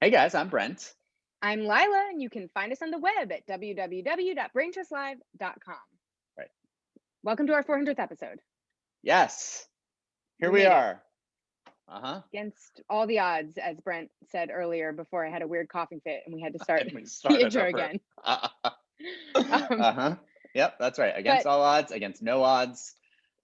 Hey guys, I'm Brent. I'm Lila, and you can find us on the web at www.braintrustlive.com. Right. Welcome to our 400th episode. Yes, here We we made it are. Uh-huh. against all the odds, as Brent said earlier before I had a weird coughing fit and we had to start And we the started intro over. again. Um, Uh-huh. Yep, that's right. but Against all odds, against no odds.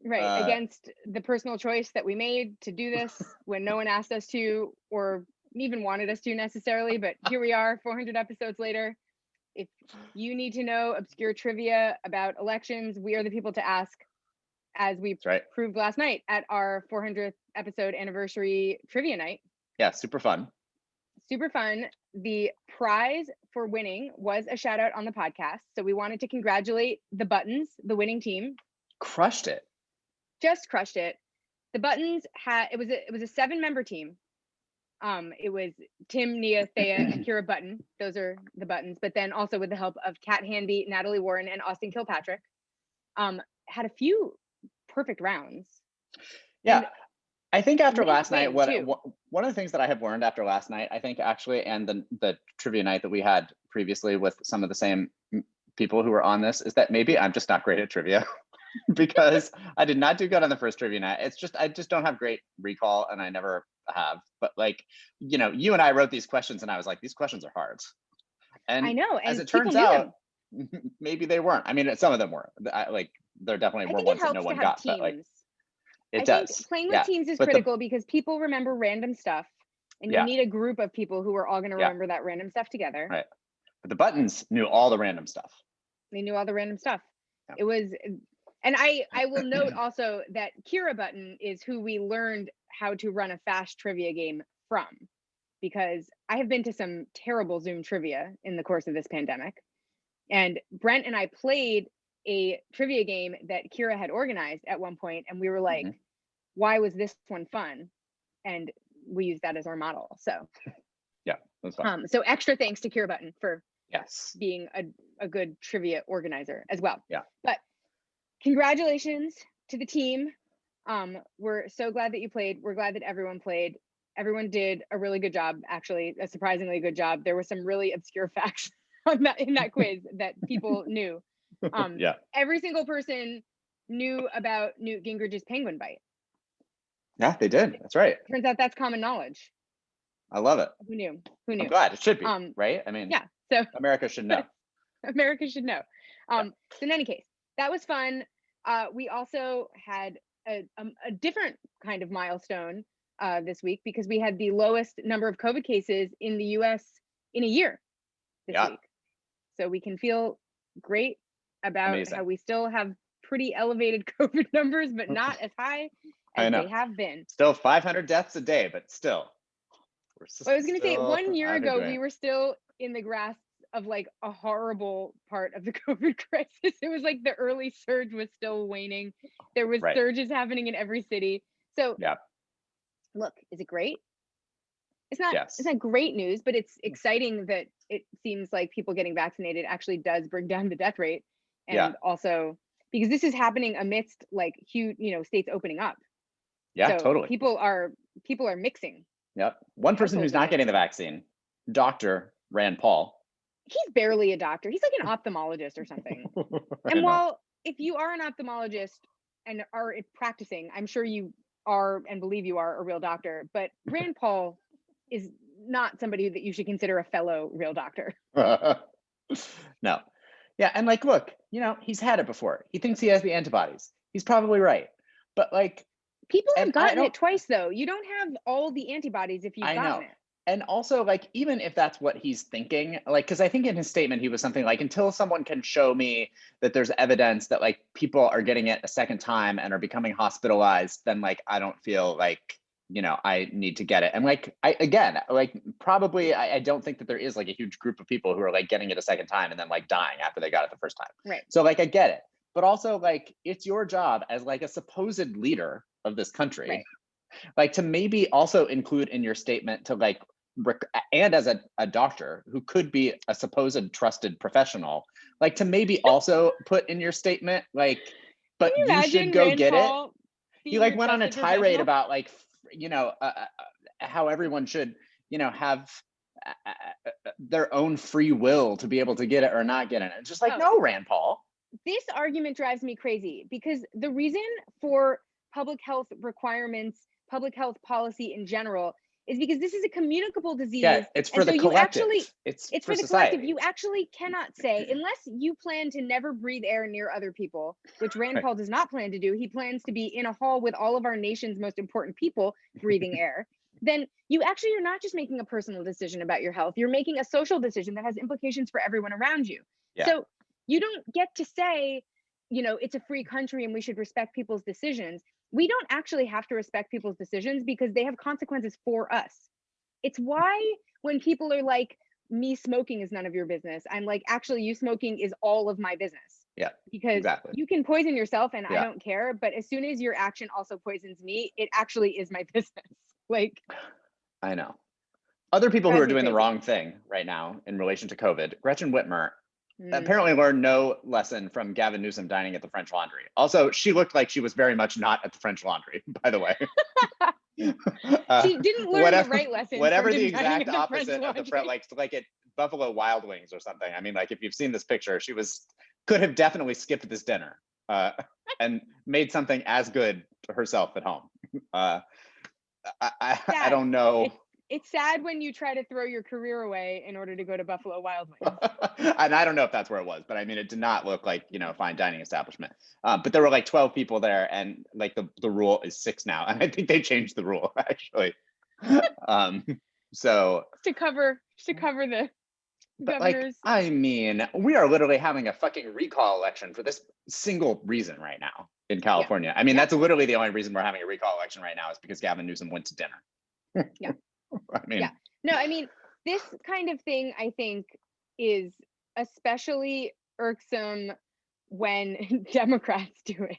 right, Uh against the personal choice that we made to do this when no one asked us to or even wanted us to necessarily. But here we are, 400 episodes later. If you need to know obscure trivia about elections, we are the people to ask, as we that's right. proved last night at our 400th episode anniversary trivia night. Yeah, super fun. Super fun. The prize for winning was a shout out on the podcast. So we wanted to congratulate the Buttons, the winning team. Crushed it. Just crushed it. The Buttons had it was a 7-member team. It was Tim, Nia, Thea, and Kira Button. Those are the Buttons. But then also with the help of Kat Handy, Natalie Warren, and Austin Kilpatrick, had a few perfect rounds. Yeah. And I think after many last night, wins too. one of the things that I have learned after last night, I think actually, and the trivia night that we had previously with some of the same people who were on this, is that maybe I'm just not great at trivia. Because I did not do good on the first trivia night. It's just I just don't have great recall, and I never have. But like, you and I wrote these questions, and I was like, these questions are hard. I And know, as and it people turns knew out, them. maybe they weren't. I mean, some of them were. Like, there definitely I were think it ones that no helps to one have got, but like, teams. it I think does. playing with Yeah. teams is But the critical because people remember random stuff, and you yeah, need a group of people who are all going to yeah, remember that random stuff together. right. But the Buttons knew all the random stuff. They knew all the random stuff. Yeah. It was, and I will note also that Kira Button is who we learned how to run a fast trivia game from, because I have been to some terrible Zoom trivia in the course of this pandemic. And Brent and I played a trivia game that Kira had organized at one point, and we were like, Mhm. why was this one fun? And we used that as our model. So, Yeah, that's fun. so extra thanks to Kira Button for Yes. being a good trivia organizer as well. Yeah. But congratulations to the team. We're so glad that you played. We're glad that everyone played. Everyone did a really good job, actually, a surprisingly good job. There were some really obscure facts on that in that quiz that people knew. Yeah. Every single person knew about Newt Gingrich's penguin bite. Yeah, they did. That's right. Turns out that's common knowledge. I love it. Who knew? Who I'm knew? glad. It should be, Um, right? I mean, yeah. So America should know. America should know. Yeah. So in any case, that was fun. We also had a different kind of milestone this week because we had the lowest number of COVID cases in the U.S. in a year this Yeah. week. So we can feel great about Amazing. how we still have pretty elevated COVID numbers, but not as high I as know. they have been. Still 500 deaths a day, but still, we're I was going to say still 1 year out here ago, doing we it. were still in the grasp of like a horrible part of the COVID crisis. It was like the early surge was still waning. There was Right. surges happening in every city. So Yeah. look, is it great? It's Yes. not great news, but it's exciting that it seems like people getting vaccinated actually does bring down the death rate. Yeah. And also because this is happening amidst like huge, states opening up. Yeah. So Totally. people are mixing. Yep. One person Households who's are not getting the mixing. vaccine, Dr. Rand Paul. He's barely a doctor. He's like an ophthalmologist or something. I And know. while if you are an ophthalmologist and are practicing, I'm sure you are and believe you are a real doctor, but Rand Paul is not somebody that you should consider a fellow real doctor. No. Yeah. And like, look, he's had it before. He thinks he has the antibodies. He's probably right. But like, People and have I gotten don't, it twice though. You don't have all the antibodies if you've I gotten know. it. And also, like, even if that's what he's thinking, like, because I think in his statement, he was something like, until someone can show me that there's evidence that, like, people are getting it a second time and are becoming hospitalized, then, like, I don't feel like, I need to get it. And, like, probably, I don't think that there is, like, a huge group of people who are, like, getting it a second time and then, like, dying after they got it the first time. Right. So, like, I get it. But also, like, it's your job as, like, a supposed leader of this country. Right. Like to maybe also include in your statement to like and as a doctor who could be a supposed trusted professional, like to maybe also put in your statement like, Can but you you should imagine go Rand get it. Paul He being like your went on a trusted tirade professional? about like how everyone should have their own free will to be able to get it or not get it. It's just like, Oh, no, Rand Paul. this argument drives me crazy because the reason for public health requirements, public health policy in general, is because this is a communicable disease. Yeah, it's for and the so you collective. actually, it's it's for for the collective. society. You actually cannot say, unless you plan to never breathe air near other people, which Rand Right. Paul does not plan to do. He plans to be in a hall with all of our nation's most important people breathing air. Then you actually are not just making a personal decision about your health. You're making a social decision that has implications for everyone around you. Yeah. So you don't get to say, it's a free country and we should respect people's decisions. We don't actually have to respect people's decisions because they have consequences for us. It's why when people are like, me smoking is none of your business, I'm like, actually, you smoking is all of my business. Yeah, Because exactly. you can poison yourself and I Yeah. don't care. But as soon as your action also poisons me, it actually is my business. Like, I know. Other people who drives are me doing the crazy. wrong thing right now in relation to COVID, Gretchen Whitmer Mm. apparently learned no lesson from Gavin Newsom dining at the French Laundry. Also, she looked like she was very much not at the French Laundry, by the way. She didn't learn the right lesson. Whatever from the him dining exact at the French opposite of the Laundry. like at Buffalo Wild Wings or something. I mean, like if you've seen this picture, she could have definitely skipped this dinner and made something as good to herself at home. I don't know. It's sad when you try to throw your career away in order to go to Buffalo Wild Wings. And I don't know if that's where it was, but I mean, it did not look like, a fine dining establishment. But there were like 12 people there, and like the rule is 6 now. And I think they changed the rule actually. So to cover the but governor's. I mean, we are literally having a fucking recall election for this single reason right now in California. I mean, that's literally the only reason we're having a recall election right now is because Gavin Newsom went to dinner. Yeah. I mean, No, I mean, this kind of thing, I think, is especially irksome when Democrats do it,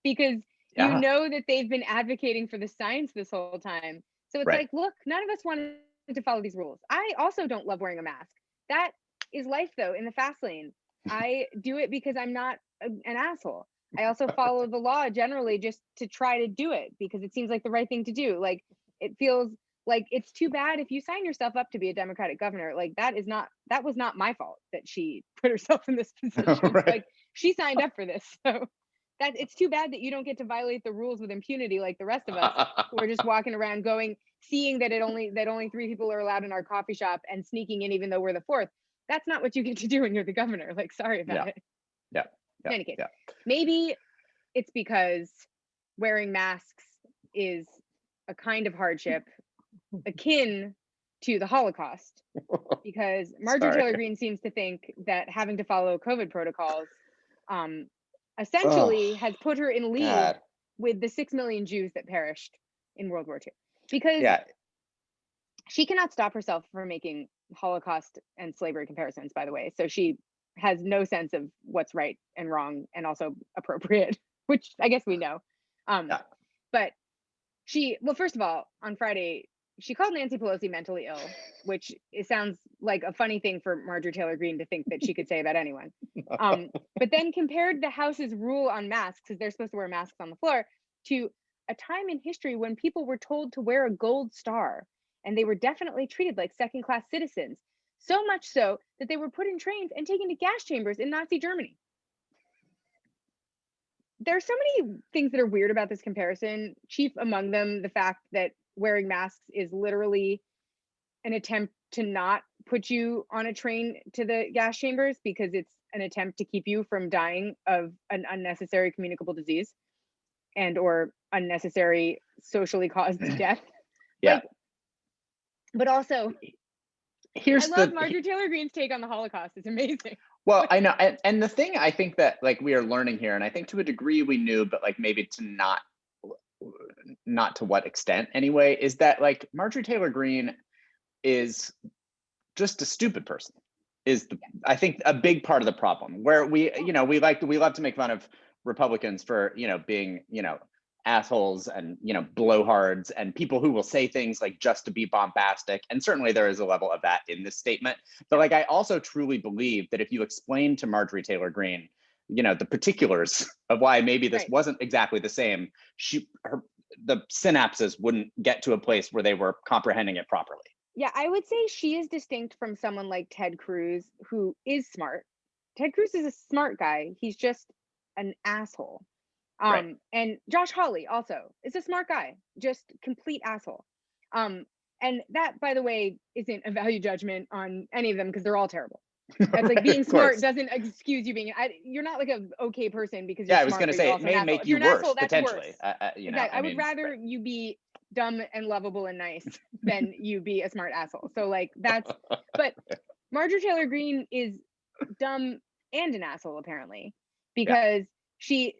because you know that they've been advocating for the science this whole time. So it's like, look, none of us wanted to follow these rules. I also don't love wearing a mask. That is life, though, in the fast lane. I do it because I'm not an asshole. I also follow the law generally just to try to do it because it seems like the right thing to do. Like, it feels like it's too bad if you sign yourself up to be a Democratic governor. Like, that was not my fault that she put herself in this position. Like, she signed up for this. So it's too bad that you don't get to violate the rules with impunity like the rest of us who are just walking around seeing that only 3 people are allowed in our coffee shop and sneaking in even though we're the 4th. That's not what you get to do when you're the governor. Like, sorry about it. In any case, maybe it's because wearing masks is a kind of hardship akin to the Holocaust, because Marjorie Taylor Greene seems to think that having to follow COVID protocols essentially has put her in league with the 6 million Jews that perished in World War II. Because she cannot stop herself from making Holocaust and slavery comparisons, by the way. So she has no sense of what's right and wrong and also appropriate, which I guess we know. But first of all, on Friday, she called Nancy Pelosi mentally ill, which it sounds like a funny thing for Marjorie Taylor Greene to think that she could say about anyone. But then compared the House's rule on masks, because they're supposed to wear masks on the floor, to a time in history when people were told to wear a gold star and they were definitely treated like second-class citizens. So much so that they were put in trains and taken to gas chambers in Nazi Germany. There are so many things that are weird about this comparison, chief among them the fact that wearing masks is literally an attempt to not put you on a train to the gas chambers because it's an attempt to keep you from dying of an unnecessary communicable disease and or unnecessary socially caused death. But also, I love Marjorie Taylor Greene's take on the Holocaust. It's amazing. Well, I know. And the thing I think that like we are learning here, and I think to a degree we knew, but like maybe to not to what extent anyway, is that like Marjorie Taylor Greene is just a stupid person I think a big part of the problem, where we love to make fun of Republicans for, being, assholes and, blowhards and people who will say things like just to be bombastic. And certainly there is a level of that in this statement. But like, I also truly believe that if you explain to Marjorie Taylor Greene, the particulars of why maybe this wasn't exactly the same, the synapses wouldn't get to a place where they were comprehending it properly. Yeah, I would say she is distinct from someone like Ted Cruz, who is smart. Ted Cruz is a smart guy. He's just an asshole. Right. And Josh Hawley also is a smart guy, just complete asshole. Um, and that, by the way, isn't a value judgment on any of them because they're all terrible. It's like Right, being of smart course. doesn't excuse you being. You're not like a okay person because you're Yeah, I was smart, gonna but you're say it also an may asshole. make If you you're an worse asshole, that's worse. potentially. Exactly. I I would mean, rather right. you be dumb and lovable and nice than you be a smart asshole. So like that's. But Marjorie Taylor Greene is dumb and an asshole apparently Yeah, because she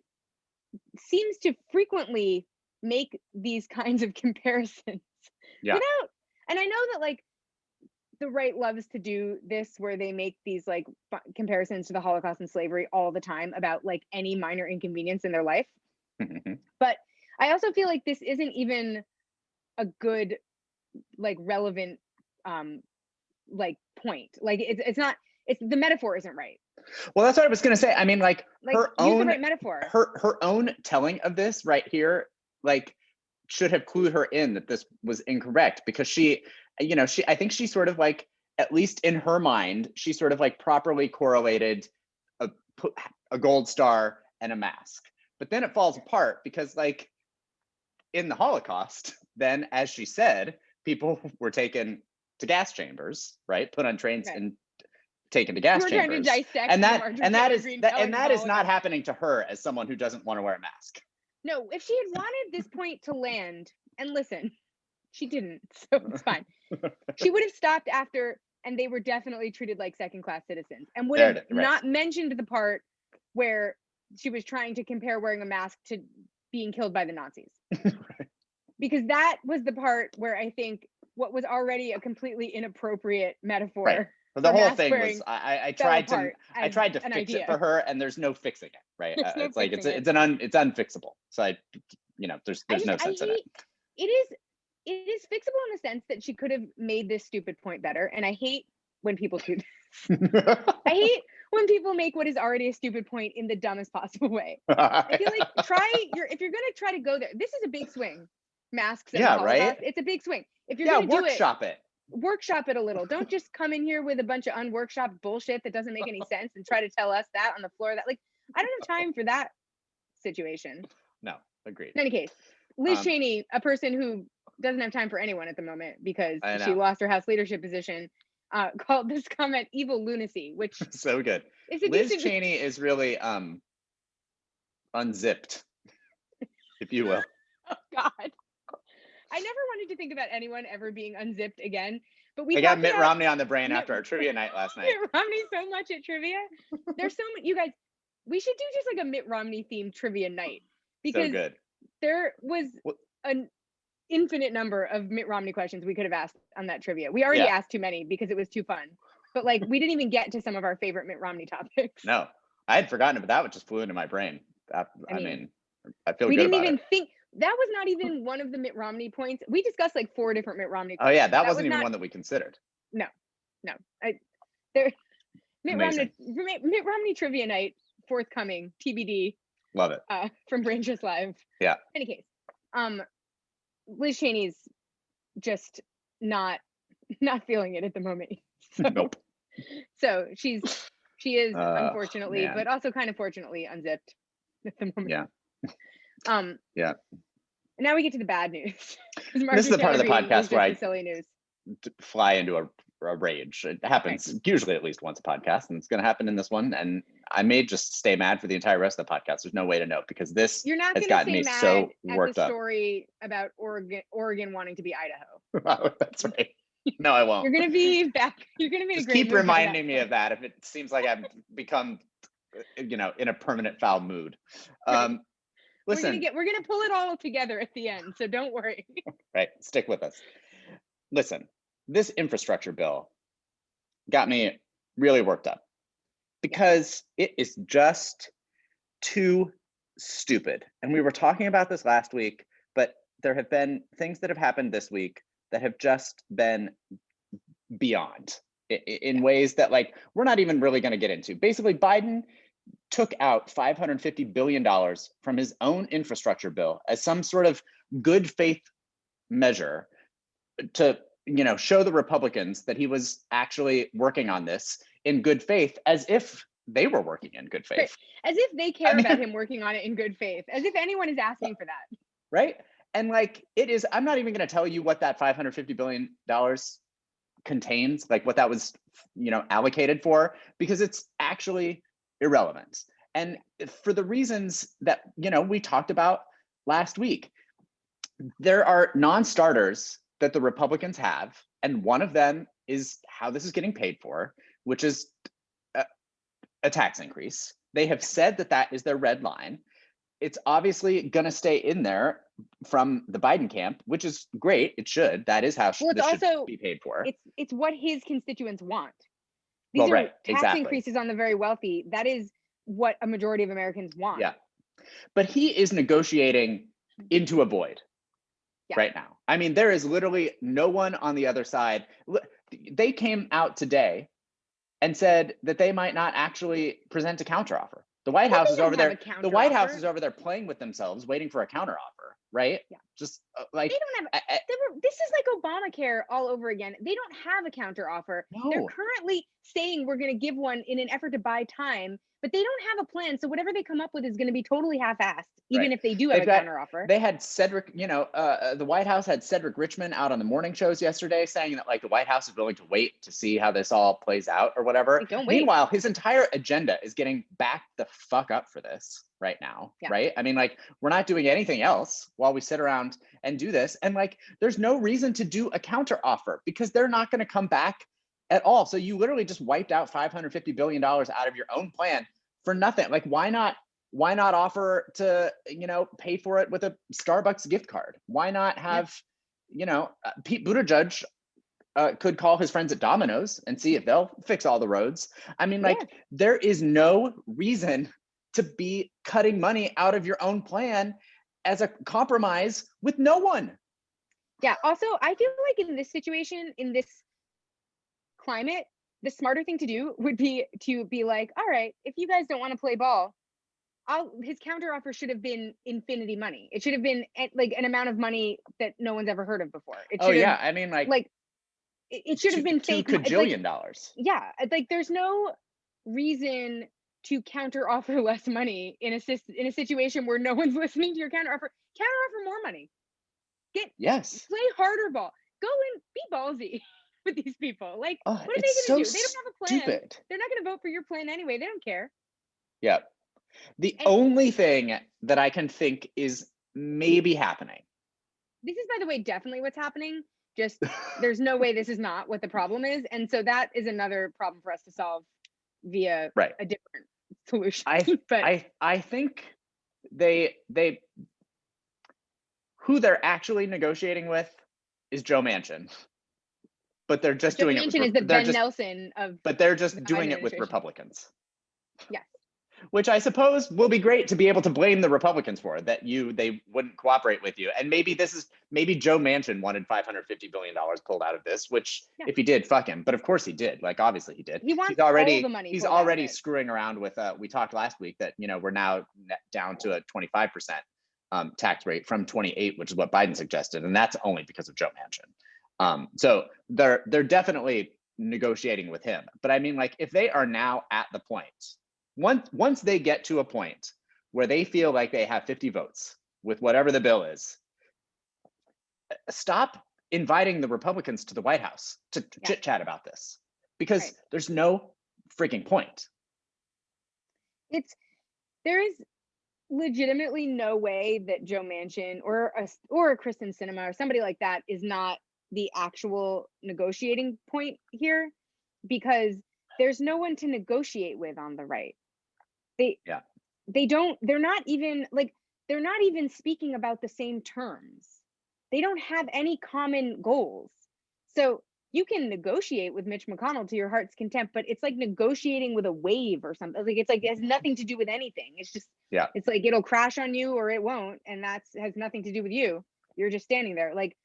seems to frequently make these kinds of comparisons yeah, without. And I know that like the right loves to do this where they make these like comparisons to the Holocaust and slavery all the time about like any minor inconvenience in their life. But I also feel like this isn't even a good like relevant like point. Like it's not, it's the metaphor isn't right. well, that's what I was gonna say. I mean, like Like use the right metaphor. her own telling of this right here, like, should have clued her in that this was incorrect, because she, I think she sort of like, at least in her mind, she sort of like properly correlated a a gold star and a mask. But then it falls apart because, like, in the Holocaust, then, as she said, people were taken to gas chambers, right? Put on trains Right. and taken to We gas were trying to chambers. dissect And the that Marjorie and that Taylor is Greene that telling and of that the is not Holocaust. happening to her as someone who doesn't want to wear a mask. No, if she had wanted this point to land, and listen, she didn't, so it's fine. She would have stopped after, and they were definitely treated like second-class citizens, and would There have it is, right. not mentioned the part where she was trying to compare wearing a mask to being killed by the Nazis. Right. Because that was the part where I think what was already a completely inappropriate metaphor Right. But the for whole mask thing wearing was, I fell tried to apart as fix it idea. for her, and there's no fixing it, right? There's no It's like fixing it. it's unfixable. So there's no I sense in it. hate it is fixable in the sense that she could have made this stupid point better. And I hate when people do this. I hate when people make what is already a stupid point in the dumbest possible way. I feel like if you're gonna try to go there, this is a big swing. Masks and the Yeah, Holocaust. right. It's a big swing. If you're Yeah, gonna do it, workshop it. a little. Don't just come in here with a bunch of unworkshopped bullshit that doesn't make any sense and try to tell us that on the floor. That like I don't have time for that situation. No, agreed. In any case, Liz Cheney, a person who doesn't have time for anyone at the moment because I she know. lost her House leadership position, called this comment evil lunacy, which So good. is a Liz decent. Cheney is really unzipped, if you will. Oh God, I never wanted to think about anyone ever being unzipped again. But we I got talked Mitt about Romney on the brain Mitt- after our trivia night last night. Mitt Romney so much at trivia. There's so many. You guys, we should do just like a Mitt Romney themed trivia night because So good. there was an infinite number of Mitt Romney questions we could have asked on that trivia. We already asked too many because it was too fun. But like we didn't even get to some of our favorite Mitt Romney topics. No, I had forgotten, but that one just flew into my brain. I mean, I feel we good didn't about even it. think that was not even one of the Mitt Romney points. We discussed like 4 different Mitt Romney Oh yeah, questions. that wasn't even one that we considered. No. Mitt Romney trivia night forthcoming, TBD. Love it. From Brain Trust Live. Yeah. In any case, Liz Cheney's just not feeling it at the moment. So, nope. So she is unfortunately, man. but also kind of fortunately unzipped at the moment. Yeah. Yeah. Now we get to the bad news. This is the part of the podcast where I silly news. fly into a rage. It happens usually at least once a podcast, and it's going to happen in this one. And I may just stay mad for the entire rest of the podcast. There's no way to know because this has gotten me so worked up. Story about Oregon wanting to be Idaho. Oh, that's right. No, I won't. You're going to be back. You're going to be just keep reminding me of that if it seems like I've become, in a permanent foul mood. Right. Listen, we're gonna pull it all together at the end, so don't worry. Right, stick with us. Listen, this infrastructure bill got me really worked up because it is just too stupid. And we were talking about this last week, but there have been things that have happened this week that have just been beyond in ways that, like, we're not even really going to get into. Basically, Biden took out $550 billion from his own infrastructure bill as some sort of good faith measure to show the Republicans that he was actually working on this in good faith, as if they were working in good Right. faith. As if they I care about mean, him working on it in good faith, as if anyone is asking for that. right? And like it is, I'm not even going to tell you what that $550 billion contains, like what that was, allocated for, because it's actually irrelevant. And for the reasons that, we talked about last week, there are non-starters that the Republicans have, and one of them is how this is getting paid for, which is a tax increase. They have said that that is their red line. It's obviously going to stay in there from the Biden camp, which is great. It should. That is how Well, it's this should also be paid for. it's what his constituents want. These Well, are right, tax exactly. increases on the very wealthy. That is what a majority of Americans want. Yeah. But he is negotiating into a void Yeah. right now. I mean, there is literally no one on the other side. They came out today and said that they might not actually present a counteroffer. The White House is over there. The White House is over there playing with themselves, waiting for a counteroffer, right? Yeah. Just like they don't have. This is like Obamacare all over again. They don't have a counteroffer. No. They're currently saying we're going to give one in an effort to buy time, but they don't have a plan. So whatever they come up with is going to be totally half-assed, even if they do have a counteroffer. They had Cedric, the White House had Cedric Richmond out on the morning shows yesterday saying that like the White House is willing to wait to see how this all plays out or whatever. Like, don't wait. Meanwhile, his entire agenda is getting backed the fuck up for this right now, right? I mean, like, we're not doing anything else while we sit around and do this. And like, there's no reason to do a counteroffer because they're not going to come back at all. So you literally just wiped out $550 billion out of your own plan for nothing. Like, why not offer to, pay for it with a Starbucks gift card? Why not have, Pete Buttigieg could call his friends at Domino's and see if they'll fix all the roads. I mean, like, there is no reason to be cutting money out of your own plan as a compromise with no one. Yeah. Also, I feel like in this situation, in this climate, the smarter thing to do would be to be like, all right, if you guys don't want to play ball, his counteroffer should have been infinity money. It should have been like an amount of money that no one's ever heard of before. I mean, like it should have been fake $2 gajillion. Yeah, like there's no reason to counteroffer less money in a situation where no one's listening to your counteroffer. Counteroffer more money. Play harder ball. Go and be ballsy with these people. Like, what are they going to do? They don't have a plan. Stupid. They're not going to vote for your plan anyway. They don't care. Yeah. The only thing that I can think is maybe happening. This is, by the way, definitely what's happening. Just there's no way this is not what the problem is. And so that is another problem for us to solve via a different solution. I think they who they're actually negotiating with is Joe Manchin. But they're just doing it. Joe Manchin is the Ben Nelson of. But they're just doing it with Republicans. Yes. Which I suppose will be great to be able to blame the Republicans for, that they wouldn't cooperate with you. And maybe Joe Manchin wanted $550 billion pulled out of this, which if he did, fuck him. But of course he did. Like, obviously he did. He wants all the money. He's already screwing around with, we talked last week that, we're now down to a 25% tax rate from 28, which is what Biden suggested. And that's only because of Joe Manchin. So they're definitely negotiating with him. But I mean, like, if they are now at the point, once they get to a point where they feel like they have 50 votes with whatever the bill is, stop inviting the Republicans to the White House to chit chat about this, because there's no freaking point. There is legitimately no way that Joe Manchin or a Kristen Sinema or somebody like that is not the actual negotiating point here, because there's no one to negotiate with on the right. They're not even speaking about the same terms. They don't have any common goals. So you can negotiate with Mitch McConnell to your heart's content, but it's like negotiating with a wave or something. Like, it's like it has nothing to do with anything. It's just it's like it'll crash on you or it won't, and has nothing to do with you. You're just standing there. Like,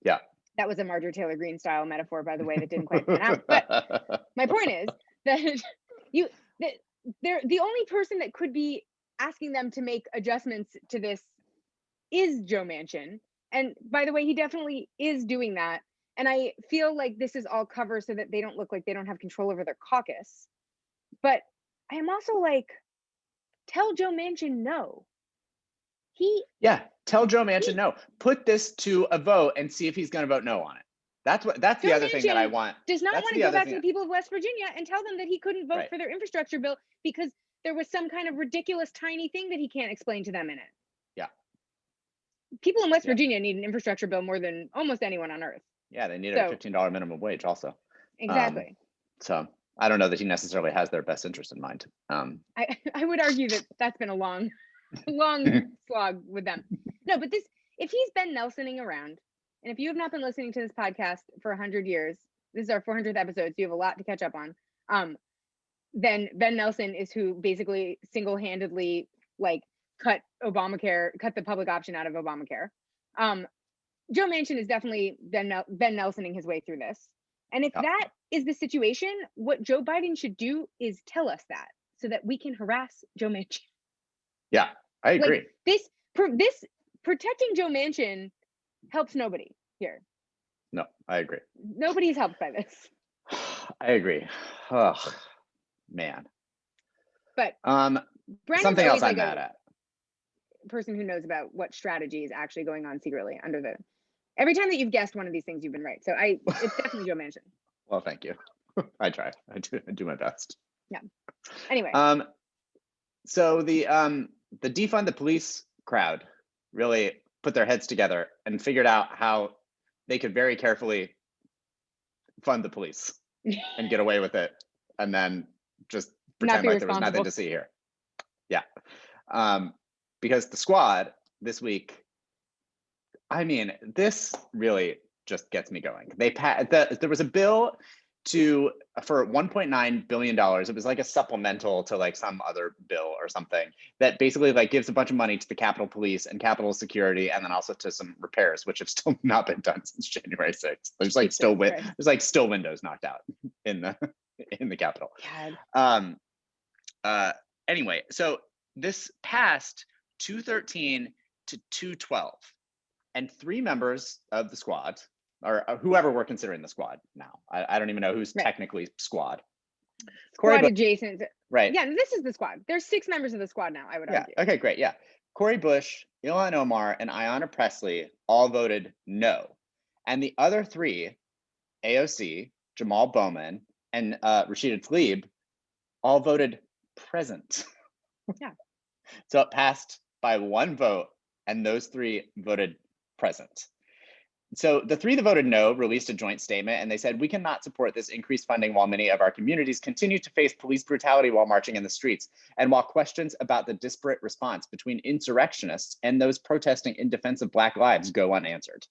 that was a Marjorie Taylor Greene style metaphor, by the way, that didn't quite pan out. But my point is that they're the only person that could be asking them to make adjustments to this is Joe Manchin. And by the way, he definitely is doing that. And I feel like this is all cover so that they don't look like they don't have control over their caucus. But I am also like, tell Joe Manchin no. Yeah, tell Joe Manchin no. Put this to a vote and see if he's going to vote no on it. That's Joe the other thing that I Manchin want. does not That's want to the go other back to thing. the people of West Virginia and tell them that he couldn't vote Right. for their infrastructure bill because there was some kind of ridiculous tiny thing that he can't explain to them in it. Yeah. People in West Yeah. Virginia need an infrastructure bill more than almost anyone on earth. Yeah, they need a $15 minimum wage also. Exactly. So I don't know that he necessarily has their best interest in mind. I would argue that that's been a long slog with them. No, but this, if he's Ben Nelsoning around, and if you have not been listening to this podcast for 100 years, this is our 400th episode, so you have a lot to catch up on. Then Ben Nelson is who basically single-handedly like cut the public option out of Obamacare. Joe Manchin is definitely Ben Nelsoning his way through this. And if that is the situation, what Joe Biden should do is tell us that so that we can harass Joe Manchin. Yeah, I agree. Like this protecting Joe Manchin helps nobody here. No, I agree. Nobody's helped by this. I agree. Oh, man. But Brandon's something else I'm like mad at. Person who knows about what strategy is actually going on secretly under the. Every time that you've guessed one of these things, you've been right. So it's definitely Joe Manchin. Well, thank you. I try. I do my best. Yeah. Anyway. So the defund the police crowd really put their heads together and figured out how they could very carefully fund the police and get away with it, and then just pretend like there was nothing to see here. Yeah. Because the squad this week, I mean, this really just gets me going. There was a bill for $1.9 billion. It was like a supplemental to like some other bill or something that basically like gives a bunch of money to the Capitol Police and Capitol Security, and then also to some repairs, which have still not been done since January 6th. There's like still windows knocked out in the Capitol. Anyway, so this passed 213 to 212, and 3 members of the squad, or whoever we're considering the squad now. I don't even know who's technically squad. Squad adjacent. Right. Yeah, this is the squad. There's 6 members of the squad now, I would argue. Okay, great. Yeah. Corey Bush, Ilhan Omar, and Ayanna Pressley all voted no. And the other 3, AOC, Jamal Bowman, and Rashida Tlaib, all voted present. Yeah. So it passed by 1 vote, and those 3 voted present. So the 3 that voted no released a joint statement, and they said, "We cannot support this increased funding while many of our communities continue to face police brutality while marching in the streets, and while questions about the disparate response between insurrectionists and those protesting in defense of Black lives go unanswered."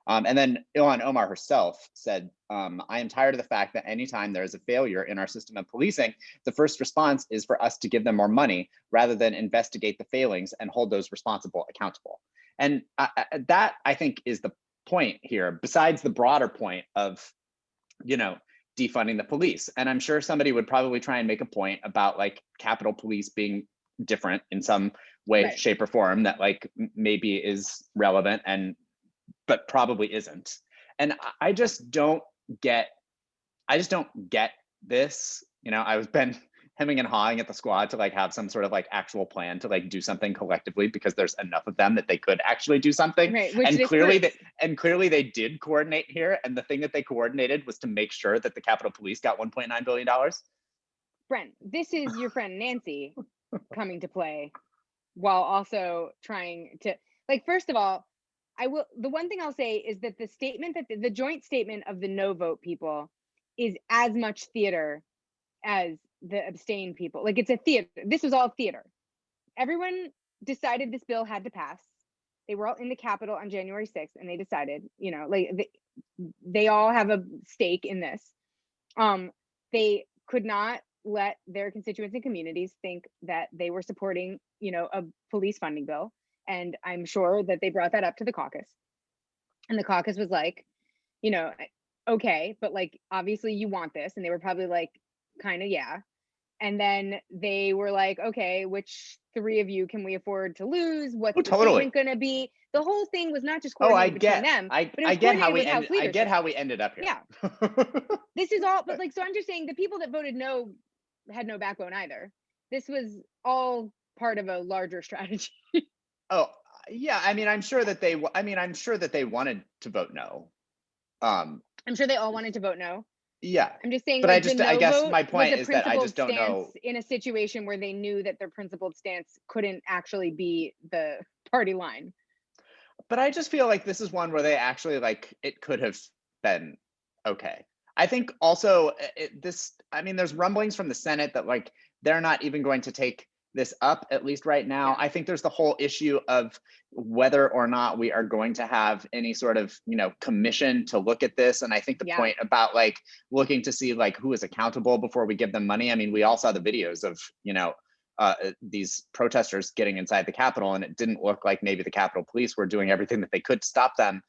And then Ilhan Omar herself said, "I am tired of the fact that anytime there is a failure in our system of policing, the first response is for us to give them more money rather than investigate the failings and hold those responsible accountable." And that, I think, is the point here, besides the broader point of, defunding the police. And I'm sure somebody would probably try and make a point about like Capitol Police being different in some way, shape, or form that like maybe is relevant but probably isn't. And I just don't get this. I was been hemming and hawing at the squad to like have some sort of like actual plan to like do something collectively, because there's enough of them that they could actually do something. Right, and clearly they did coordinate here. And the thing that they coordinated was to make sure that the Capitol Police got $1.9 billion. Brent, this is your friend Nancy coming to play while also trying to, like, first of all, the one thing I'll say is that the statement that the joint statement of the no vote people is as much theater as the abstain people. Like, it's a theater. This was all theater. Everyone decided this bill had to pass. They were all in the Capitol on January 6th, and they decided, they all have a stake in this. They could not let their constituents and communities think that they were supporting, a police funding bill. And I'm sure that they brought that up to the caucus. And the caucus was like, okay, but like, obviously you want this. And they were probably like, kind of, yeah. And then they were like, okay, which three of you can we afford to lose? Oh, What's the totally. treatment going to be? The whole thing was not just Oh, I coordinated between get, them, but it I was get how coordinated we with House ended. I get leadership. how we ended up here. Yeah. This is all, but like, so I'm just saying the people that voted no had no backbone either. This was all part of a larger strategy. Oh, yeah. I mean, I'm sure that they. I mean, I'm sure that they wanted to vote no. Um, I'm sure they all wanted to vote no. yeah. I'm just saying, But like, the I no guess vote my was point a is that I principled just don't stance know. in a situation where they knew that their principled stance couldn't actually be the party line. But I just feel like this is one where they actually like it could have been okay. I think also this. I mean, there's rumblings from the Senate that like they're not even going to take this up at least right now. Yeah. I think there's the whole issue of whether or not we are going to have any sort of commission to look at this. And I think the Yeah. point about like looking to see like who is accountable before we give them money. I mean, we all saw the videos of these protesters getting inside the Capitol, and it didn't look like maybe the Capitol Police were doing everything that they could to stop them.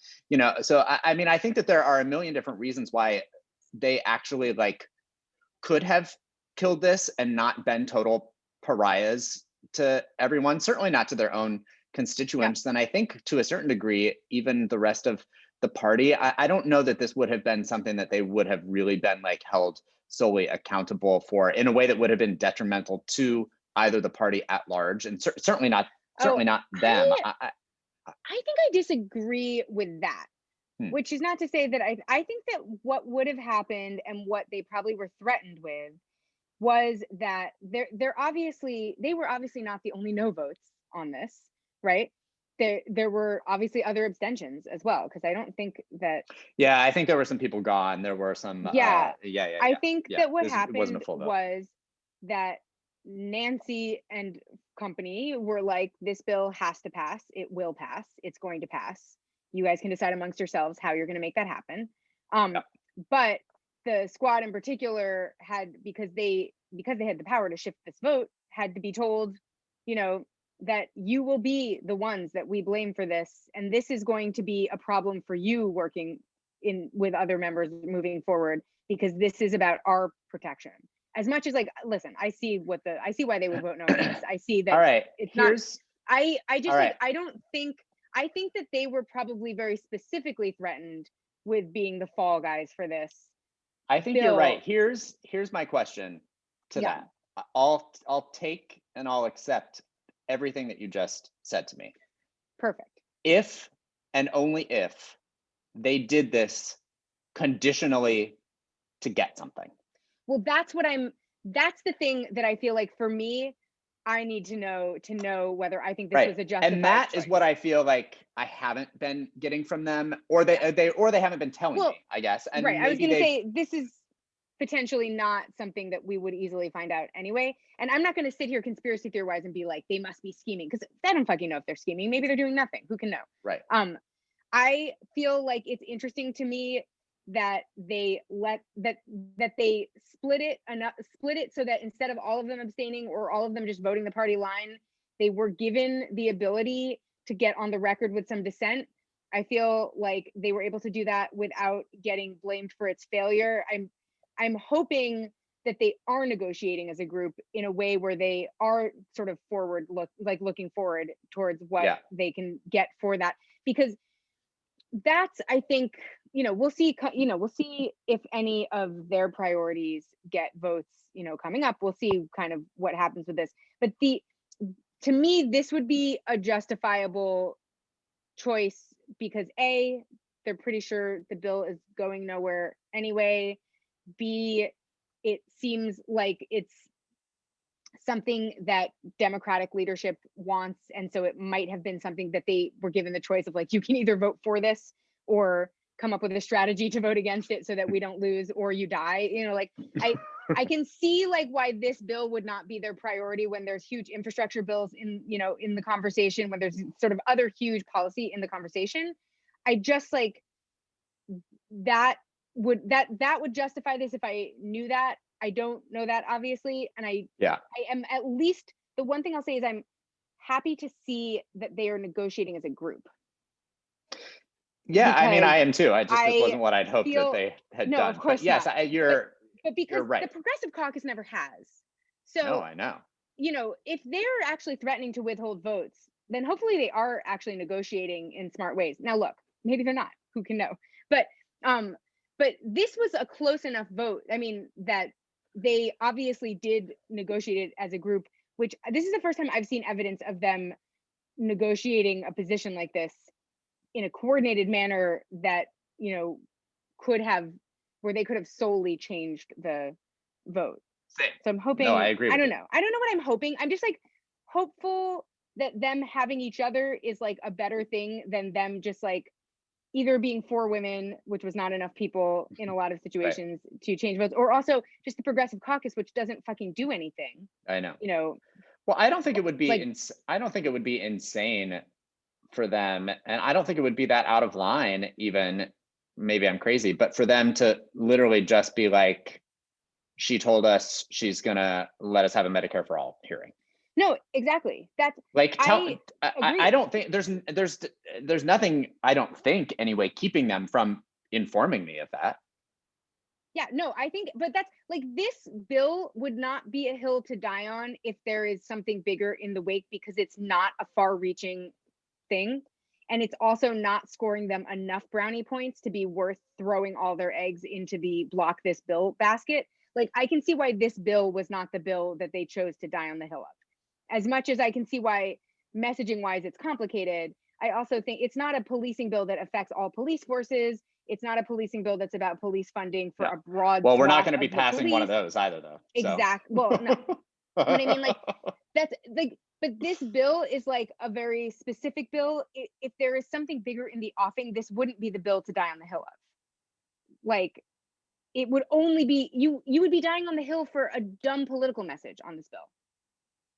So I mean, I think that there are a million different reasons why they actually like could have killed this and not been total pariahs to everyone. Certainly not to their own constituents, and I think to a certain degree, even the rest of the party. I don't know that this would have been something that they would have really been like held solely accountable for in a way that would have been detrimental to either the party at large, and certainly not Oh, them. I think I disagree with that, which is not to say that I think that what would have happened and what they probably were threatened with was that they were obviously not the only no votes on this, right? There were obviously other abstentions as well, because I don't think that. Yeah, I think there were some people gone. There were some. Yeah, I think Yeah. that what It wasn't a happened full vote. was that Nancy and company were like, this bill has to pass. It will pass. It's going to pass. You guys can decide amongst yourselves how you're going to make that happen. Yeah. But the squad in particular had, because they had the power to shift this vote, had to be told, that you will be the ones that we blame for this, and this is going to be a problem for you working in with other members moving forward, because this is about our protection. As much as like, listen, I see why they would vote no on this. I see that. All right. It's not. I just all like, right. I think that they were probably very specifically threatened with being the fall guys for this. I think you're right. Here's my question to that. I'll take and I'll accept everything that you just said to me. Perfect. If and only if they did this conditionally to get something. Well, that's the thing that I feel like for me, I need to know whether I think this was a justified and that choice. is what I feel like I haven't been getting from them, or they haven't been telling me, I guess. And right, I was maybe going to say this is potentially not something that we would easily find out anyway. And I'm not going to sit here conspiracy theory-wise and be like, they must be scheming, because I don't fucking know if they're scheming. Maybe they're doing nothing. Who can know? Right. I feel like it's interesting to me that they they split it so that instead of all of them abstaining or all of them just voting the party line, they were given the ability to get on the record with some dissent. I feel like they were able to do that without getting blamed for its failure. I'm hoping that they are negotiating as a group in a way where they are sort of looking forward towards what they can get for that, because that's, I think, we'll see if any of their priorities get votes, coming up. We'll see kind of what happens with this. But to me, this would be a justifiable choice because A, they're pretty sure the bill is going nowhere anyway. B, it seems like it's something that Democratic leadership wants. And so it might have been something that they were given the choice of, like, you can either vote for this or come up with a strategy to vote against it so that we don't lose or you die. Like I can see like why this bill would not be their priority when there's huge infrastructure bills in the conversation, when there's sort of other huge policy in the conversation. I just like that would justify this if I knew that. I don't know that, obviously. And I am, at least the one thing I'll say is I'm happy to see that they are negotiating as a group. Yeah, I mean, I am too. This wasn't what I'd hoped that they had done. Of course but yes, not. You're but because right. the Progressive Caucus never has. No, So, I know. if they're actually threatening to withhold votes, then hopefully they are actually negotiating in smart ways. Now, look, maybe they're not. Who can know? But um, but this was a close enough vote. I mean, that they obviously did negotiate it as a group. Which this is the first time I've seen evidence of them negotiating a position like this in a coordinated manner that you know could have where they could have solely changed the vote. Same. So I'm No, I hoping, agree I with don't you. know. I don't know what I'm hoping. I'm just like hopeful that them having each other is like a better thing than them just like either being for women, which was not enough people in a lot of Right. situations to change votes, or also just the Progressive Caucus, which doesn't fucking do anything. I know. You know, Well, I don't think it would be like I don't think it would be insane for them, and I don't think it would be that out of line even. Maybe I'm crazy, but for them to literally just be like, she told us she's gonna let us have a Medicare for all hearing. no, exactly. That's Like, I I agree. don't think there's nothing, I don't think anyway, keeping them from informing me of that. Yeah, no, I think, but that's like this bill would not be a hill to die on if there is something bigger in the wake because it's not a far reaching thing. And it's also not scoring them enough brownie points to be worth throwing all their eggs into the block this bill basket. Like, I can see why this bill was not the bill that they chose to die on the hill of. As much as I can see why messaging wise it's complicated, I also think it's not a policing bill that affects all police forces. It's not a policing bill that's about police funding for No. a broad Well, we're not swath going to be of the passing one of police. those either, though. So. Exact. Well, no, but I mean, like, that's like, but this bill is like a very specific bill. If there is something bigger in the offing, this wouldn't be the bill to die on the hill of. Like, it would only be you would be dying on the hill for a dumb political message on this bill.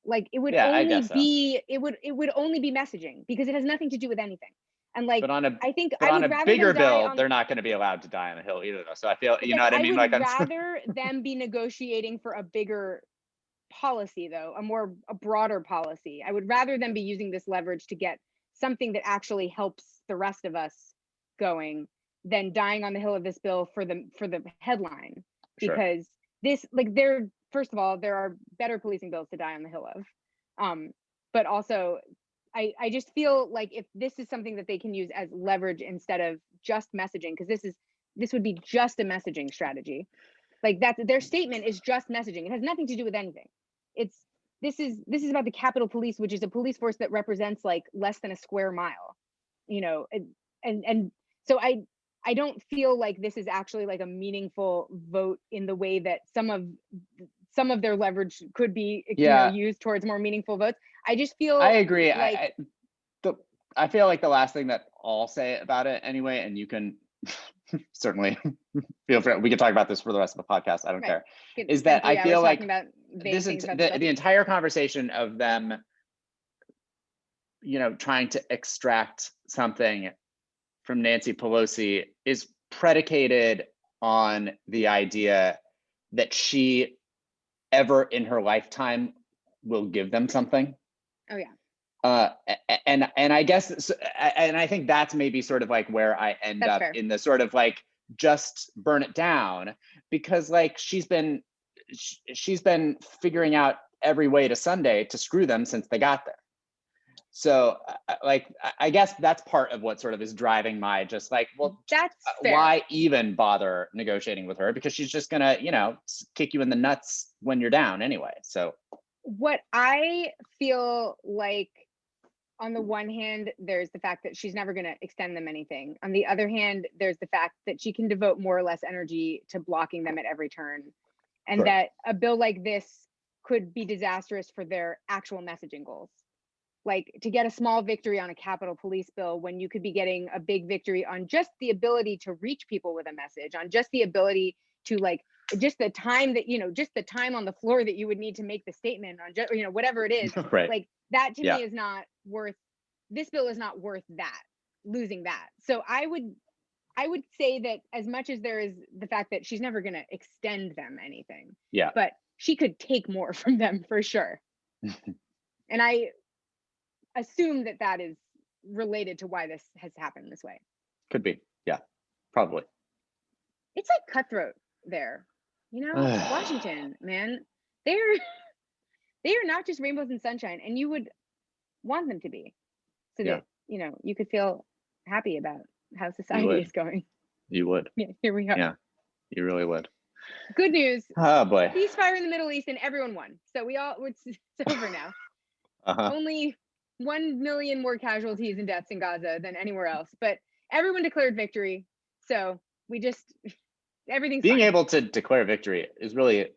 Like, it would Yeah, I only guess so. be it would only be messaging because it has nothing to do with anything. And like, But on a I think but I on would a rather them bigger die bill, on they're not going to be allowed to die on the hill either, though. So I feel, you know like what I I mean? would Like, I'm. rather them be negotiating for a bigger policy though, a broader policy. I would rather them be using this leverage to get something that actually helps the rest of us going than dying on the hill of this bill for the headline Sure. because this like there first of all there are better policing bills to die on the hill of. But also I just feel like if this is something that they can use as leverage instead of just messaging because this would be just a messaging strategy like that's their statement is just messaging. It has nothing to do with anything. It's this is about the Capitol Police, which is a police force that represents like less than a square mile. You know, and so I don't feel like this is actually like a meaningful vote in the way that some of their leverage could be Yeah, used towards more meaningful votes. I just I feel agree. like The, I feel like the last thing that I'll say about it anyway, and you can certainly feel free. We can talk about this for the rest of the podcast. I don't right, care. get Is spend that I 3 hours feel talking like about vague things about this bill. the entire conversation of them, trying to extract something from Nancy Pelosi is predicated on the idea that she ever in her lifetime will give them something. Oh yeah, And I guess, and I think that's maybe sort of like where I end that's up fair. in the sort of like just burn it down, because like she's been figuring out every way to Sunday to screw them since they got there. So like I guess that's part of what sort of is driving my just like, well, That's fair. why even bother negotiating with her, because she's just gonna kick you in the nuts when you're down anyway. So What I feel like on the one hand, there's the fact that she's never going to extend them anything. On the other hand, there's the fact that she can devote more or less energy to blocking them at every turn. And sure. that a bill like this could be disastrous for their actual messaging goals. Like to get a small victory on a Capitol Police bill when you could be getting a big victory on just the ability to reach people with a message, on just the ability to like just the time that just the time on the floor that you would need to make the statement on just whatever it is, Right. like that to Yeah. me is not worth this bill is not worth that losing that. So I would say that as much as there is the fact that she's never going to extend them anything, Yeah. but she could take more from them for sure. And I assume that that is related to why this has happened this way. Could be. Yeah, probably. It's like cutthroat there. Washington, man. They're they are not just rainbows and sunshine, and you would want them to be, so Yeah. that you could feel happy about how You society would. is going. You would. Yeah, here we are. Yeah. You really would. Good news, Oh boy. ceasefire in the Middle East, and everyone won. So it's over now. Uh-huh. Only 1 million more casualties and deaths in Gaza than anywhere else, but everyone declared victory. So we just everything's Being fine. able to declare victory is really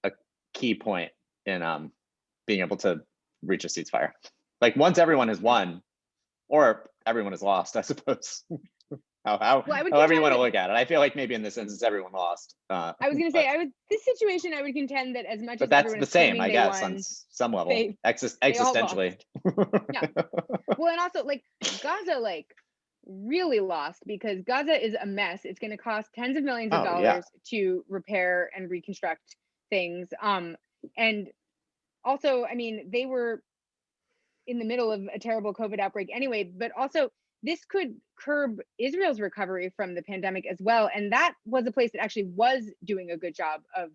a key point in being able to reach a ceasefire. Like once everyone has won, or everyone has lost, I suppose. Well, I would However you want to contend. look at it. I feel like maybe in this instance everyone lost. I was going to say, this situation, I would contend that as much But as that's everyone the is same, claiming I they guess, on won, some level, they all lost. existentially. Yeah. Well, and also like Gaza, like really lost because Gaza is a mess. It's going to cost tens of millions of Oh yeah, dollars to repair and reconstruct things. And also, I mean, they were in the middle of a terrible COVID outbreak anyway, but also this could curb Israel's recovery from the pandemic as well. And that was a place that actually was doing a good job of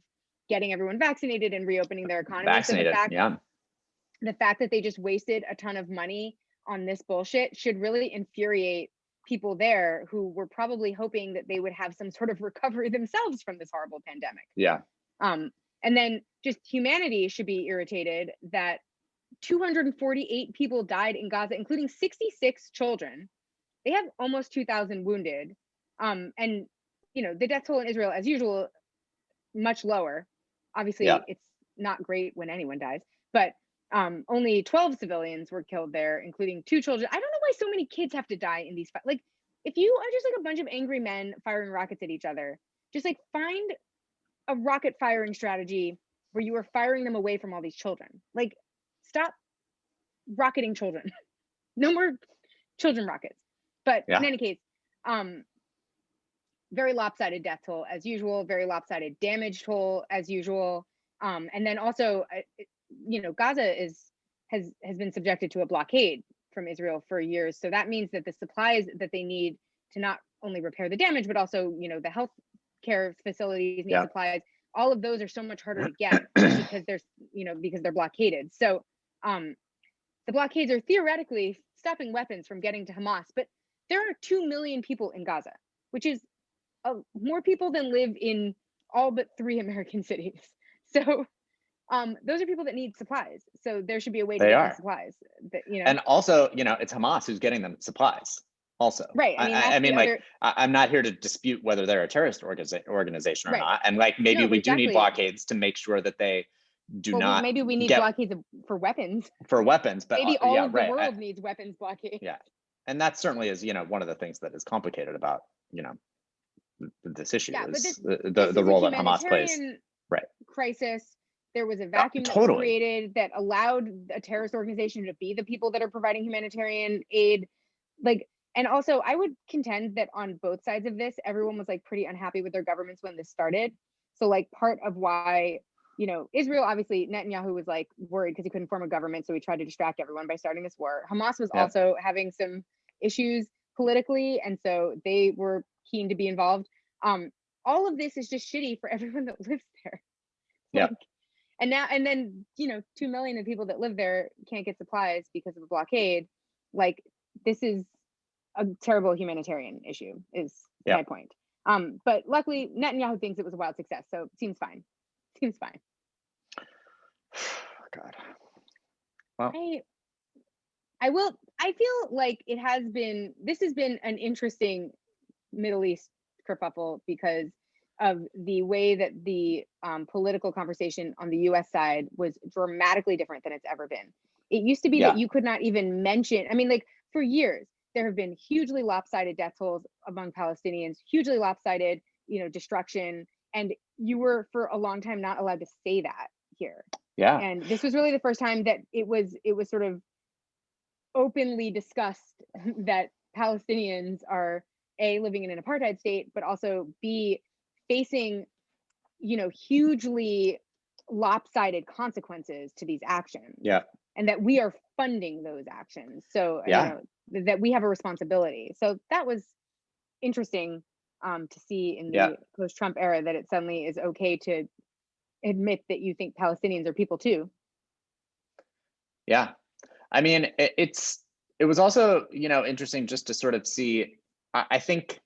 getting everyone vaccinated and reopening their economy. So vaccinated. Yeah, the fact that they just wasted a ton of money on this bullshit should really infuriate people there who were probably hoping that they would have some sort of recovery themselves from this horrible pandemic. yeah, And then just humanity should be irritated that 248 people died in Gaza, including 66 children. They have almost 2,000 wounded. And the death toll in Israel, as usual, much lower. yeah. Obviously, it's not great when anyone dies, but only 12 civilians were killed there, including 2 children. I don't know why so many kids have to die in these. Like, if you are just like a bunch of angry men firing rockets at each other, just like find a rocket firing strategy where you are firing them away from all these children. Like, stop rocketing children. No more children rockets. But in Yeah. any case, very lopsided death toll as usual, very lopsided damage toll as usual. And then also, Gaza has been subjected to a blockade from Israel for years. So that means that the supplies that they need to not only repair the damage, but also, the health care facilities need Yeah. supplies. All of those are so much harder to get because because they're blockaded. So the blockades are theoretically stopping weapons from getting to Hamas, but there are 2 million people in Gaza, which is more people than live in all but 3 American cities. So those are people that need supplies. So there should be a way to They get them are. supplies. And also, it's Hamas who's getting them supplies. Also, right. I mean, that's I mean, the like, other. I'm not here to dispute whether they're a terrorist organization or Right. not, and like maybe No, we do need exactly. blockades to make sure that they do not. Maybe we need get blockades for weapons. for weapons, but Maybe all yeah, of the right. world needs weapons blockade. Yeah, and that certainly is one of the things that is complicated about this issue Yeah, but is this the is a role that Hamas plays. humanitarian Right. crisis. There was a vacuum that was Totally. created that allowed a terrorist organization to be the people that are providing humanitarian aid. And also I would contend that on both sides of this, everyone was like pretty unhappy with their governments when this started. So like part of why, Israel, obviously Netanyahu was like worried because he couldn't form a government. So he tried to distract everyone by starting this war. Hamas was also having some issues politically. And so they were keen to be involved. All of this is just shitty for everyone that lives there. Yeah. And then 2 million of people that live there can't get supplies because of a blockade. Like, this is a terrible humanitarian issue is my point. But luckily Netanyahu thinks it was a wild success, so it seems fine. God. Well, I feel like this has been an interesting Middle East kerfuffle because of the way that the political conversation on the US side was dramatically different than it's ever been. It used to be that you could not even mention, I mean, like, for years, there have been hugely lopsided death tolls among Palestinians, hugely lopsided, destruction. And you were for a long time not allowed to say that here. Yeah. And this was really the first time that it was sort of openly discussed that Palestinians are A, living in an apartheid state, but also B, facing, hugely lopsided consequences to these actions. Yeah. And that we are funding those actions. So, that we have a responsibility. So that was interesting to see in the post-Trump era, that it suddenly is okay to admit that you think Palestinians are people too. Yeah. I mean, it was also, interesting just to sort of see, I think,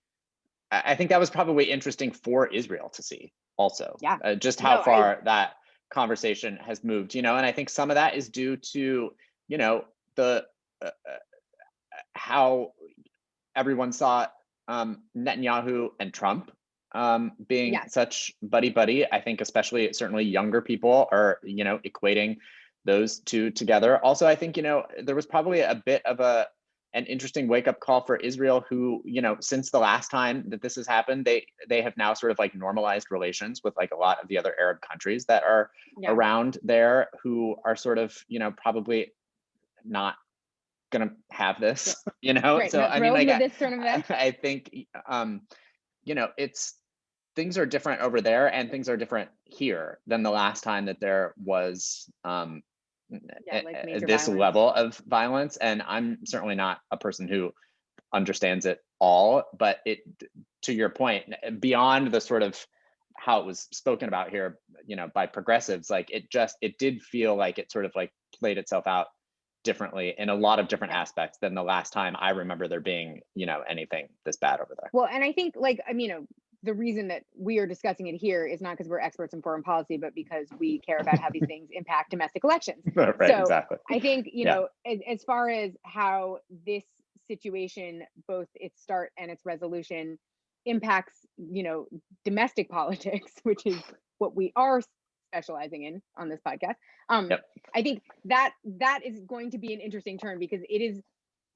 I think that was probably interesting for Israel to see also, Yeah. just how No, I far that conversation has moved, and I think some of that is due to, the how everyone saw Netanyahu and Trump being yes. such buddy buddy. I think especially certainly younger people are equating those two together. Also, I think there was probably a bit of an interesting wake up call for Israel, who since the last time that this has happened, they have now sort of like normalized relations with like a lot of the other Arab countries that are Yeah. around there, who are sort of not gonna have this, Right. So Not I mean, thrilled like with this sort of event. I think it's things are different over there and things are different here than the last time that there was Yeah, like major this violence. level of violence. And I'm certainly not a person who understands it all, but to your point, beyond the sort of how it was spoken about here, by progressives, like it did feel like it sort of like played itself out differently in a lot of different Yeah. aspects than the last time I remember there being, anything this bad over there. Well, and I think like, the reason that we are discussing it here is not because we're experts in foreign policy, but because we care about how these things impact domestic elections. Right, So exactly. I think, Yeah. as far as how this situation, both its start and its resolution, impacts, domestic politics, which is what we are specializing in on this podcast. Yep. I think that is going to be an interesting turn, because it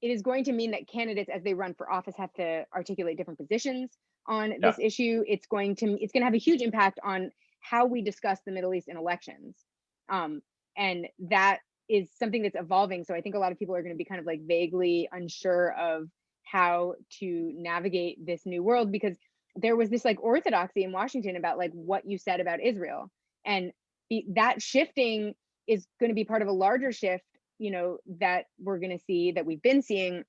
is going to mean that candidates, as they run for office, have to articulate different positions on Yeah. this issue. It's going to have a huge impact on how we discuss the Middle East in elections, and that is something that's evolving. So I think a lot of people are going to be kind of like vaguely unsure of how to navigate this new world, because there was this like orthodoxy in Washington about like what you said about Israel, and that shifting is going to be part of a larger shift, that we're going to see, that we've been seeing,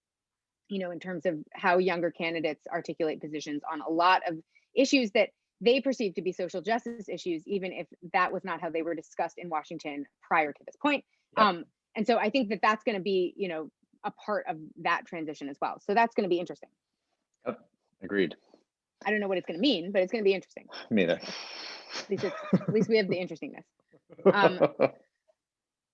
in terms of how younger candidates articulate positions on a lot of issues that they perceive to be social justice issues, even if that was not how they were discussed in Washington prior to this point. Yep. And so I think that that's going to be, a part of that transition as well. So that's going to be interesting. Yep. Agreed. I don't know what it's going to mean, but it's going to be interesting. Me either. At least we have the interestingness.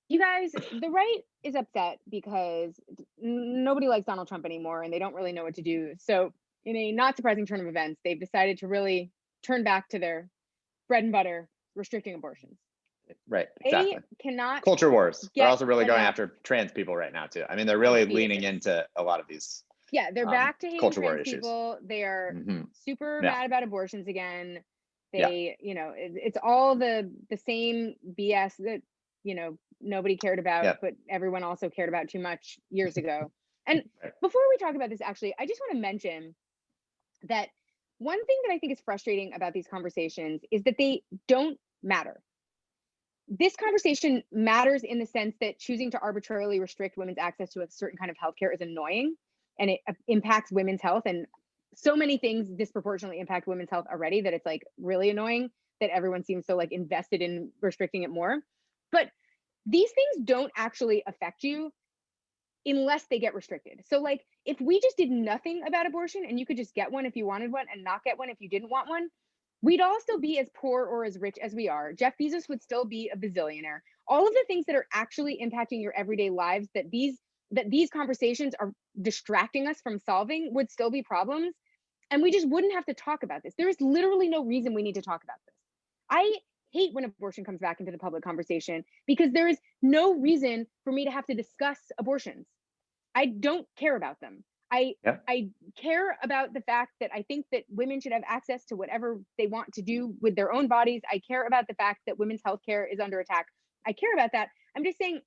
You guys, the right is upset because nobody likes Donald Trump anymore and they don't really know what to do. So, in a not surprising turn of events, they've decided to really turn back to their bread and butter, restricting abortions. Right, exactly. They cannot Culture wars. They're get also really going enough. after trans people right now too. I mean, they're really leaning Fetuses. into a lot of these. Yeah, they're back to hating culture war trans issues. people. They are super Yeah. mad about abortions again. Yeah. They, it's all the same BS that, nobody cared about, Yeah. but everyone also cared about too much years ago. And Right. before we talk about this, actually, I just want to mention that one thing that I think is frustrating about these conversations is that they don't matter. This conversation matters in the sense that choosing to arbitrarily restrict women's access to a certain kind of healthcare is annoying, and it impacts women's health, and so many things disproportionately impact women's health already that it's like really annoying that everyone seems so like invested in restricting it more. But these things don't actually affect you unless they get restricted. So like if we just did nothing about abortion and you could just get one if you wanted one and not get one if you didn't want one, we'd all still be as poor or as rich as we are. Jeff Bezos would still be a bazillionaire. All of the things that are actually impacting your everyday lives that these conversations are distracting us from solving would still be problems. And we just wouldn't have to talk about this. There is literally no reason we need to talk about this. I hate when abortion comes back into the public conversation because there is no reason for me to have to discuss abortions. I don't care about them. I care about the fact that I think that women should have access to whatever they want to do with their own bodies. I care about the fact that women's healthcare is under attack. I care about that. I'm just saying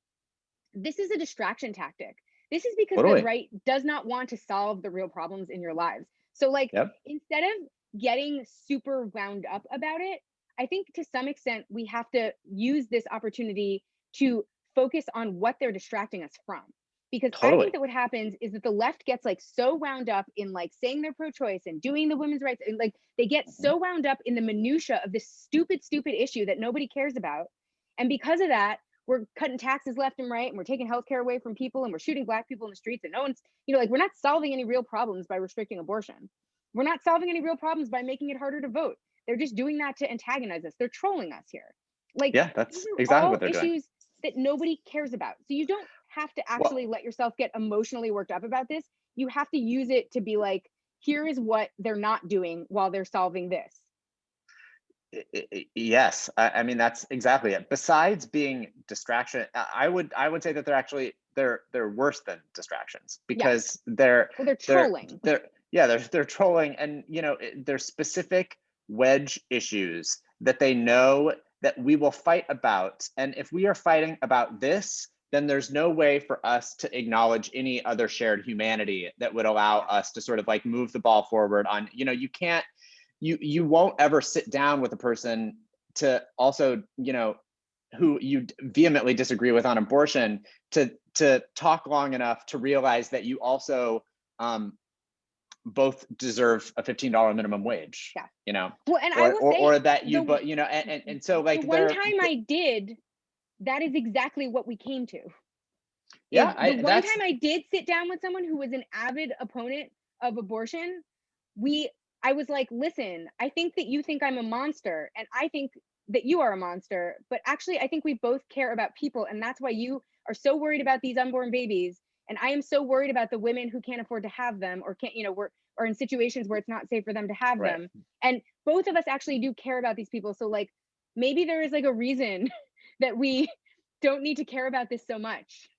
this is a distraction tactic. This is because Totally. the right does not want to solve the real problems in your lives. So like instead of getting super wound up about it, I think to some extent we have to use this opportunity to focus on what they're distracting us from. Because I think that what happens is that the left gets like so wound up in like saying they're pro-choice and doing the women's rights, and like they get so wound up in the minutia of this stupid issue that nobody cares about. And because of that, we're cutting taxes left and right, and we're taking healthcare away from people, and we're shooting Black people in the streets, and no one's, like, we're not solving any real problems by restricting abortion. We're not solving any real problems by making it harder to vote. They're just doing that to antagonize us. They're trolling us here. Like, Yeah, these that's are exactly what all they're doing. issues that nobody cares about. So you don't have to actually let yourself get emotionally worked up about this. You have to use it to be like, here is what they're not doing while they're solving this. Yes, I mean that's exactly it. Besides being distraction, I would say that they're worse than distractions, because Well, they're trolling. they're trolling, and there's specific wedge issues that they know that we will fight about, and if we are fighting about this, then there's no way for us to acknowledge any other shared humanity that would allow us to sort of like move the ball forward on. You can't, you won't ever sit down with a person to also, who you vehemently disagree with on abortion, to talk long enough to realize that you also both deserve a $15 minimum wage. Well, and I will say, or that you, but and so like the one time I did, that is exactly what we came to. Yeah, the one time I did sit down with someone who was an avid opponent of abortion, I was like, listen, I think that you think I'm a monster, and I think that you are a monster, but actually I think we both care about people, and that's why you are so worried about these unborn babies, and I am so worried about the women who can't afford to have them, or can't, or in situations where it's not safe for them to have them. And both of us actually do care about these people. So like, maybe there is like a reason that we don't need to care about this so much.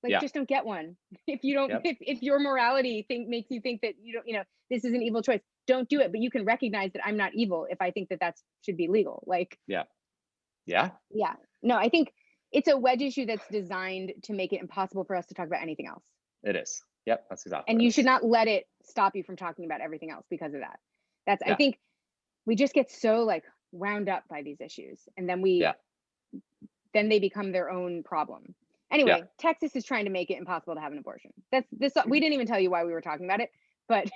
Like, just don't get one. If you don't, if your morality makes you think that you don't, this is an evil choice, don't do it. But you can recognize that I'm not evil if I think that should be legal. Like, yeah. No, I think it's a wedge issue that's designed to make it impossible for us to talk about anything else. It is. Yep, that's exactly. And you should not let it stop you from talking about everything else because of that. I think we just get so like wound up by these issues, and then then they become their own problem. Anyway, Texas is trying to make it impossible to have an abortion. We didn't even tell you why we were talking about it, but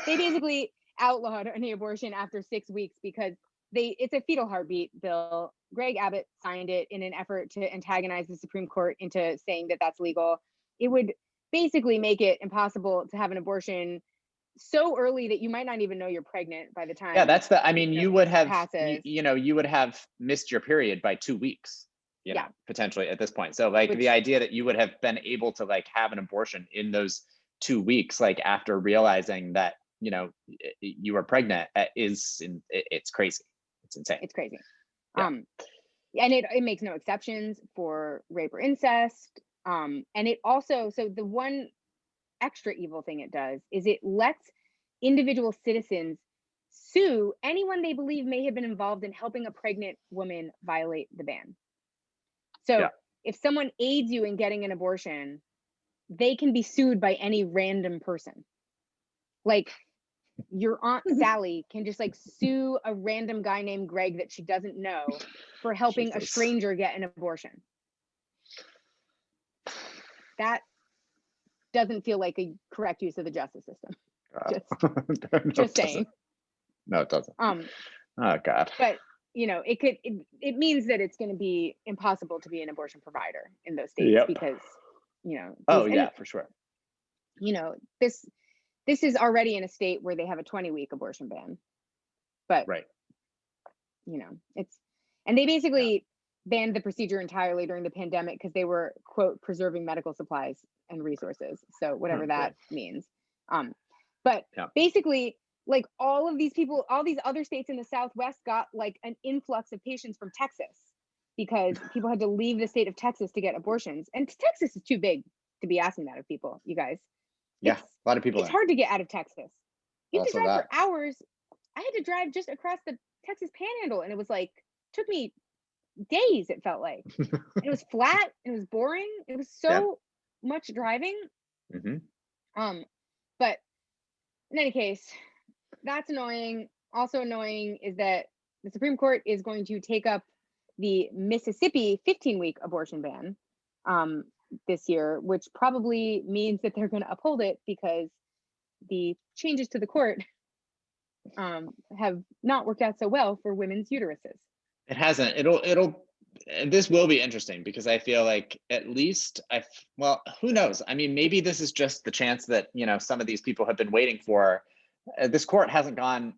they basically outlawed any abortion after 6 weeks because it's a fetal heartbeat bill. Greg Abbott signed it in an effort to antagonize the Supreme Court into saying that that's legal. It would basically make it impossible to have an abortion so early that you might not even know you're pregnant by the time. Yeah, that's you would have, you would have missed your period by 2 weeks. Potentially at this point. So like the idea that you would have been able to like have an abortion in those 2 weeks, like after realizing that, you were pregnant, it's crazy. It's insane. It's crazy. And it makes no exceptions for rape or incest. And it also, so the one extra evil thing it does is it lets individual citizens sue anyone they believe may have been involved in helping a pregnant woman violate the ban. So if someone aids you in getting an abortion, they can be sued by any random person. Like your Aunt Sally can just like sue a random guy named Greg that she doesn't know for helping a stranger get an abortion. That doesn't feel like a correct use of the justice system. Just saying. No, it doesn't. Oh God. But it means that it's going to be impossible to be an abortion provider in those states because, for sure. This is already in a state where they have a 20-week abortion ban, but and they basically banned the procedure entirely during the pandemic because they were, quote, preserving medical supplies and resources. So whatever that means. But basically, like all of these people, all these other states in the Southwest got like an influx of patients from Texas because people had to leave the state of Texas to get abortions. And Texas is too big to be asking that of people, you guys. A lot of people. It's hard to get out of Texas. You have to drive for hours. I had to drive just across the Texas Panhandle, and it was like, took me days, it felt like. It was flat, and it was boring. It was so much driving. But in any case, that's annoying. Also annoying is that the Supreme Court is going to take up the Mississippi 15-week abortion ban this year, which probably means that they're going to uphold it because the changes to the court have not worked out so well for women's uteruses. It hasn't. It'll this will be interesting because I feel like at least well, who knows? I mean, maybe this is just the chance that, some of these people have been waiting for. This court hasn't gone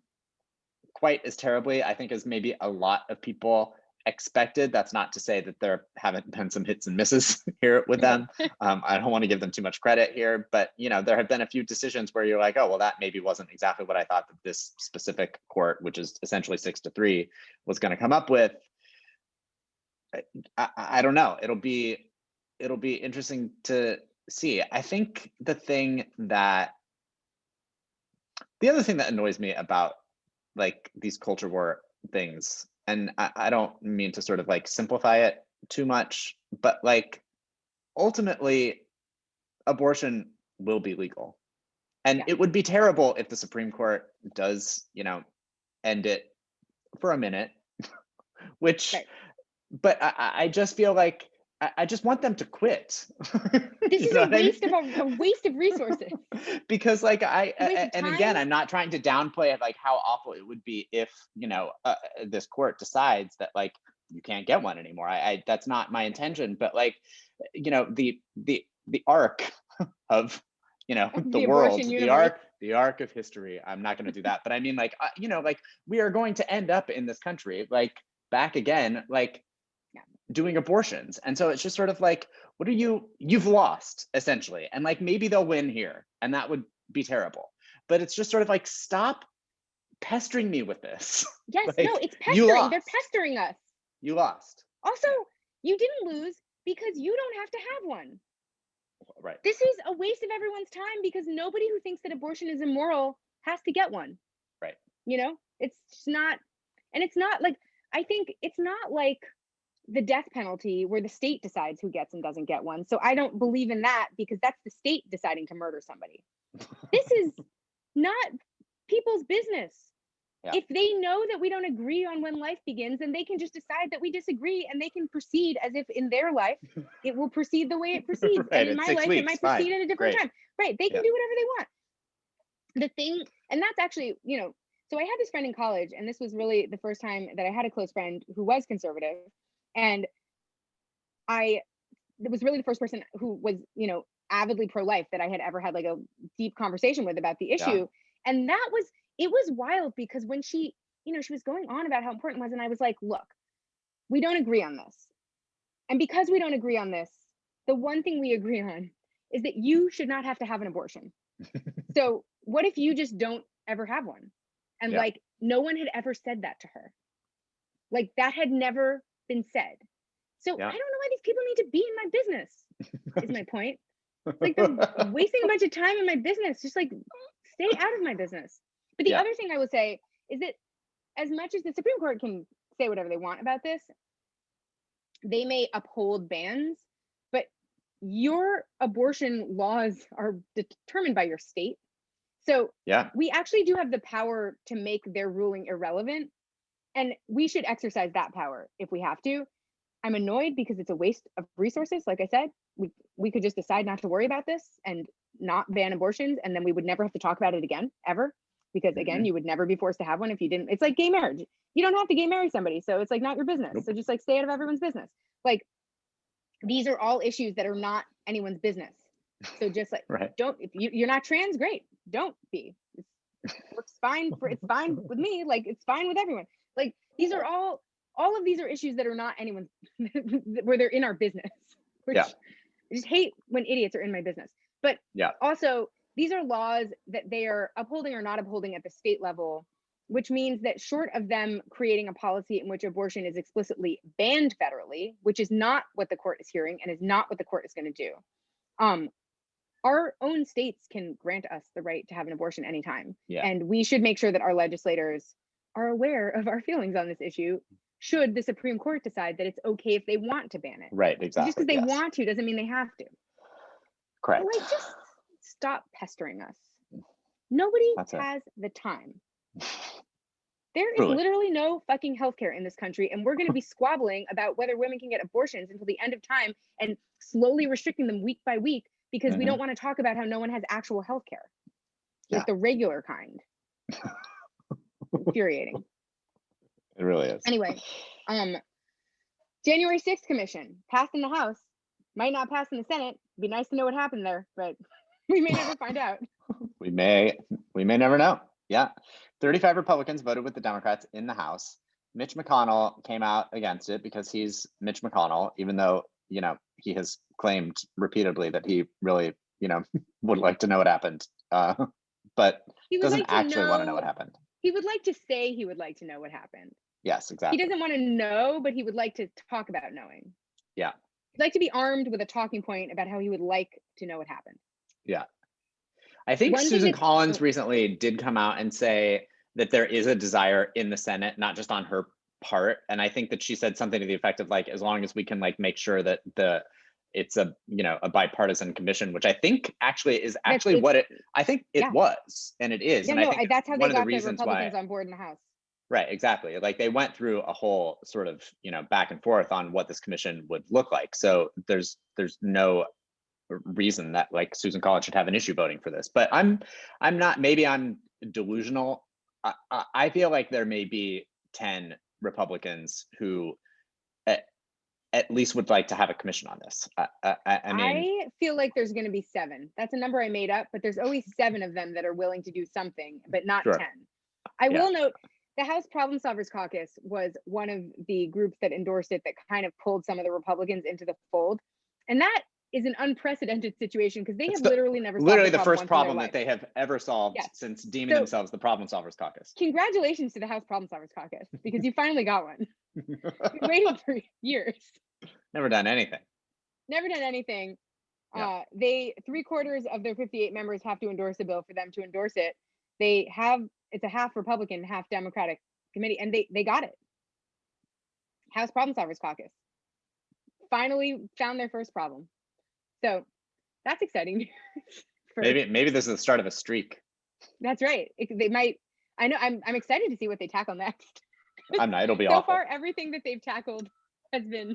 quite as terribly, I think, as maybe a lot of people expected. That's not to say that there haven't been some hits and misses here with them. I don't want to give them too much credit here, but there have been a few decisions where you're like, oh, well, that maybe wasn't exactly what I thought that this specific court, which is essentially 6-3, was going to come up with. I don't know. It'll be interesting to see. I think the other thing that annoys me about like these culture war things, and I don't mean to sort of like simplify it too much, but like ultimately abortion will be legal. And it would be terrible if the Supreme Court does, end it for a minute, which, Right. but I just feel like I just want them to quit. This is a waste of resources. Because like and again, I'm not trying to downplay it, like how awful it would be if this court decides that like you can't get one anymore. I that's not my intention, but like the arc of the world, the arc of history. I'm not going to do that, but I mean like like we are going to end up in this country like back again, like doing abortions. And so it's just sort of like, you've lost essentially. And like, maybe they'll win here and that would be terrible. But it's just sort of like, stop pestering me with this. Yes, like, no, it's pestering. They're pestering us. You lost. Also, you didn't lose because you don't have to have one. Right. This is a waste of everyone's time because nobody who thinks that abortion is immoral has to get one. Right. It's not, and it's not like, I think it's not like the death penalty where the state decides who gets and doesn't get one. So I don't believe in that because that's the state deciding to murder somebody. This is not people's business. Yeah. If they know that we don't agree on when life begins, then they can just decide that we disagree and they can proceed as if in their life it will proceed the way it proceeds. Right, and in my life, it might proceed at a different time. Right. They can do whatever they want. The thing, and that's actually, so I had this friend in college, and this was really the first time that I had a close friend who was conservative. And it was really the first person who was, avidly pro-life that I had ever had like a deep conversation with about the issue. Yeah. And it was wild because when she was going on about how important it was, and I was like, look, we don't agree on this. And because we don't agree on this, the one thing we agree on is that you should not have to have an abortion. So what if you just don't ever have one? And like, no one had ever said that to her. Like that had never been said. So I don't know why these people need to be in my business, is my point. Like they're wasting a bunch of time in my business. Just like stay out of my business. But the other thing I would say is that as much as the Supreme Court can say whatever they want about this, they may uphold bans, but your abortion laws are determined by your state. So we actually do have the power to make their ruling irrelevant. And we should exercise that power if we have to. I'm annoyed because it's a waste of resources. Like I said, we could just decide not to worry about this and not ban abortions, and then we would never have to talk about it again, ever. Because again, you would never be forced to have one if you didn't. It's like gay marriage. You don't have to gay marry somebody, so it's like not your business. Nope. So just like stay out of everyone's business. Like these are all issues that are not anyone's business. So just like don't, if you're not trans, great, don't be. It's fine with me. Like it's fine with everyone. Like these are all of these are issues that are not anyone's, where they're in our business. Which I just hate when idiots are in my business. But also these are laws that they are upholding or not upholding at the state level, which means that short of them creating a policy in which abortion is explicitly banned federally, which is not what the court is hearing and is not what the court is going to do. Our own states can grant us the right to have an abortion anytime. And we should make sure that our legislators are aware of our feelings on this issue, should the Supreme Court decide that it's okay if they want to ban it. Right, exactly. Just because they want to doesn't mean they have to. Correct. But like, just stop pestering us. Nobody has the time. There is literally no fucking healthcare in this country, and we're going to be squabbling about whether women can get abortions until the end of time and slowly restricting them week by week because we don't want to talk about how no one has actual healthcare, like the regular kind. Infuriating. It really is. Anyway, January 6th commission passed in the House, might not pass in the Senate. Be nice to know what happened there, but we may never find out. We may never know. Yeah. 35 Republicans voted with the Democrats in the House. Mitch McConnell came out against it because he's Mitch McConnell, even though, he has claimed repeatedly that he really, would like to know what happened. But doesn't actually want to know what happened. He would like to say he would like to know what happened. Yes, exactly. He doesn't want to know, but he would like to talk about knowing. Yeah. He'd like to be armed with a talking point about how he would like to know what happened. Yeah. I think Susan Collins recently did come out and say that there is a desire in the Senate, not just on her part. And I think that she said something to the effect of like, as long as we can like make sure that it's a bipartisan commission, which I think is what it was, and it is. Yeah, and I think that's how they got the reasons Republicans on board in the House. Right, exactly. Like they went through a whole sort of, back and forth on what this commission would look like. So there's no reason that like Susan Collins should have an issue voting for this. But I'm not, maybe I'm delusional. I feel like there may be 10 Republicans who at least would like to have a commission on this. I mean, I feel like there's going to be 7. That's a number I made up, but there's always 7 of them that are willing to do something, but not 10. I will note the House Problem Solvers Caucus was one of the groups that endorsed it that kind of pulled some of the Republicans into the fold. And that is an unprecedented situation because they have literally never solved the first problem that they have ever solved since deeming themselves the Problem Solvers Caucus. Congratulations to the House Problem Solvers Caucus because you finally got one. You've waited for years. Never done anything. Yeah. They 3/4 of their 58 members have to endorse a bill for them to endorse it. It's a half Republican, half Democratic committee, and they got it. House Problem Solvers Caucus finally found their first problem. So that's exciting. Maybe this is the start of a streak. That's right. They might. I know. I'm excited to see what they tackle next. I'm not. It'll be so awful. far, everything that they've tackled has been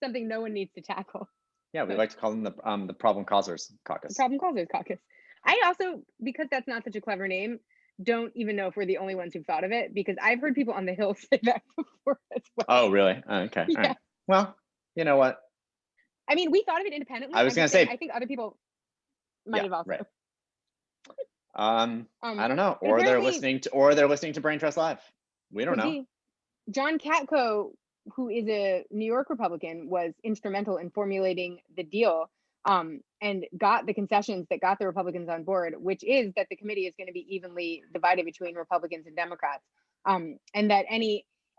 something no one needs to tackle. Yeah, we like to call them the Problem Causers Caucus. The Problem Causers Caucus. I also, because that's not such a clever name, don't even know if we're the only ones who've thought of it, because I've heard people on the Hill say that before as well. Oh, really? Okay. Yeah. All right. Well, you know what? I mean, we thought of it independently. I was going to say, I think other people might have also. Right. I don't know. Or they're listening to Brain Trust Live. We don't know. John Katko, who is a New York Republican, was instrumental in formulating the deal and got the concessions that got the Republicans on board, which is that the committee is going to be evenly divided between Republicans and Democrats, and that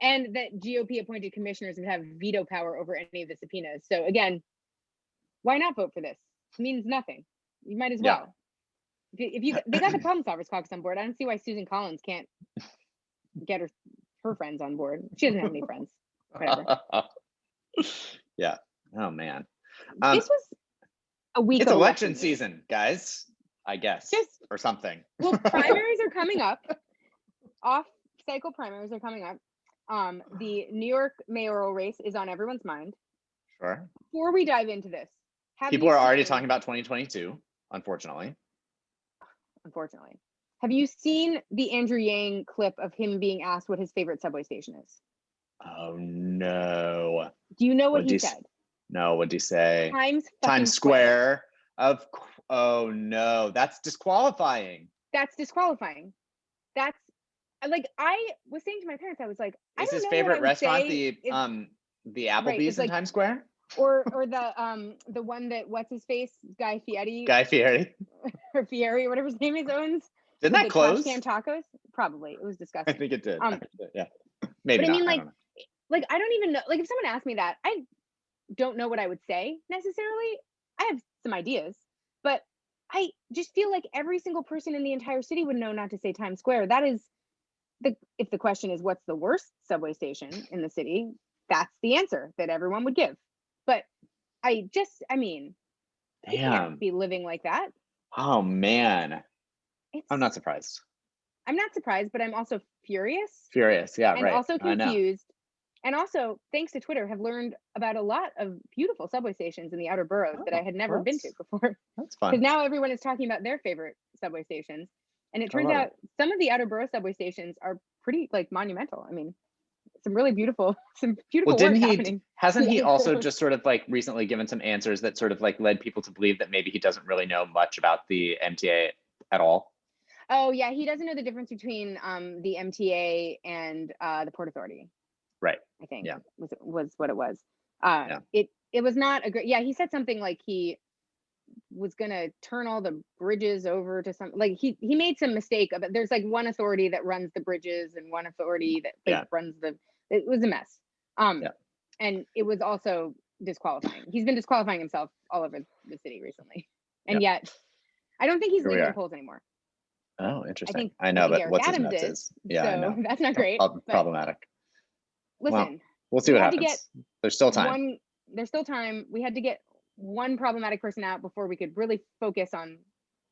GOP appointed commissioners would have veto power over any of the subpoenas. So again, why not vote for this? It means nothing. You might as well. If they got the Problem Solvers Caucus on board, I don't see why Susan Collins can't get her friends on board. She doesn't have any friends. Whatever. Yeah. Oh man. This was a week. It's election season, guys. I guess, or something. Well, primaries are coming up. Off-cycle primaries are coming up. The New York mayoral race is on everyone's mind. Sure. Before we dive into this, people are already talking about 2022. Unfortunately. Have you seen the Andrew Yang clip of him being asked what his favorite subway station is? Oh no. Do you know what he said? No, what'd he say? Times Square. Oh no, that's disqualifying. That's like, I was saying to my parents, I was like, is his favorite restaurant the Applebee's in Times Square? Or the one that what's his face, Guy Fieri or Fieri, whatever his name is, owns. Didn't that close? Can tacos? Probably. It was disgusting. I think it did. Yeah. Maybe. But not. I mean, like I don't even know. Like if someone asked me that, I don't know what I would say necessarily. I have some ideas, but I just feel like every single person in the entire city would know not to say Times Square. That is if the question is what's the worst subway station in the city, that's the answer that everyone would give. But I mean, you can't be living like that. Oh man. I'm not surprised. I'm not surprised, but I'm also furious. Yeah, and right. Also confused. And also, thanks to Twitter, have learned about a lot of beautiful subway stations in the outer boroughs that I had never been to before. That's fun. Because now everyone is talking about their favorite subway stations. And it turns out some of the outer borough subway stations are pretty like monumental. I mean, some really beautiful, some Well, beautiful didn't work he? happening. Hasn't he Yeah, also just sort of like recently given some answers that sort of like led people to believe that maybe he doesn't really know much about the MTA at all? Oh yeah, he doesn't know the difference between the MTA and the Port Authority. Right. I think Yeah. was what it was. Yeah. It was not a great. Yeah, he said something like he was gonna turn all the bridges over to some, like he made some mistake about, there's like one authority that runs the bridges and one authority that like Yeah. runs the, it was a mess. Yeah. And it was also disqualifying. He's been disqualifying himself all over the city recently. And Yeah. yet I don't think he's Here we leading the are. polls anymore. Oh, I interesting. think I I know, think but Eric what's his Adams nuts is. is. Yeah, I So know. that's not great. But Problematic. Well, listen, we'll see we what had to get happens. There's still time. there's still time. We had to get one problematic person out before we could really focus on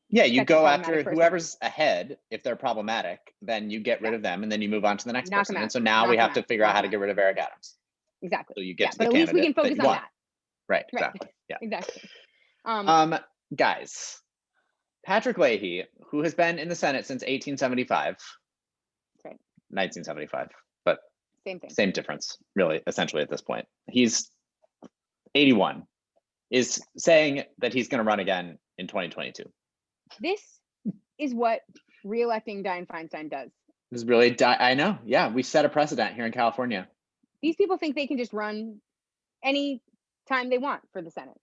Yeah, you second go problematic after person. whoever's ahead. If they're problematic, then you get rid Yeah. of them, and then you move on to the next Knock person. them And out. so now Knock we them have to out. figure out Knock how them to get out. rid of Eric Adams. Exactly. So you get Yeah, to the but at least we candidate can that focus you on want. that. Right. Right. Exactly. Yeah. Exactly. Guys, Patrick Leahy, who has been in the Senate since 1875, Right. 1975, but Same thing. same difference, really, essentially at this point. He's 81, is saying that he's going to run again in 2022. This is what re-electing Dianne Feinstein does. This is really, I know. Yeah, we set a precedent here in California. These people think they can just run any time they want for the Senate.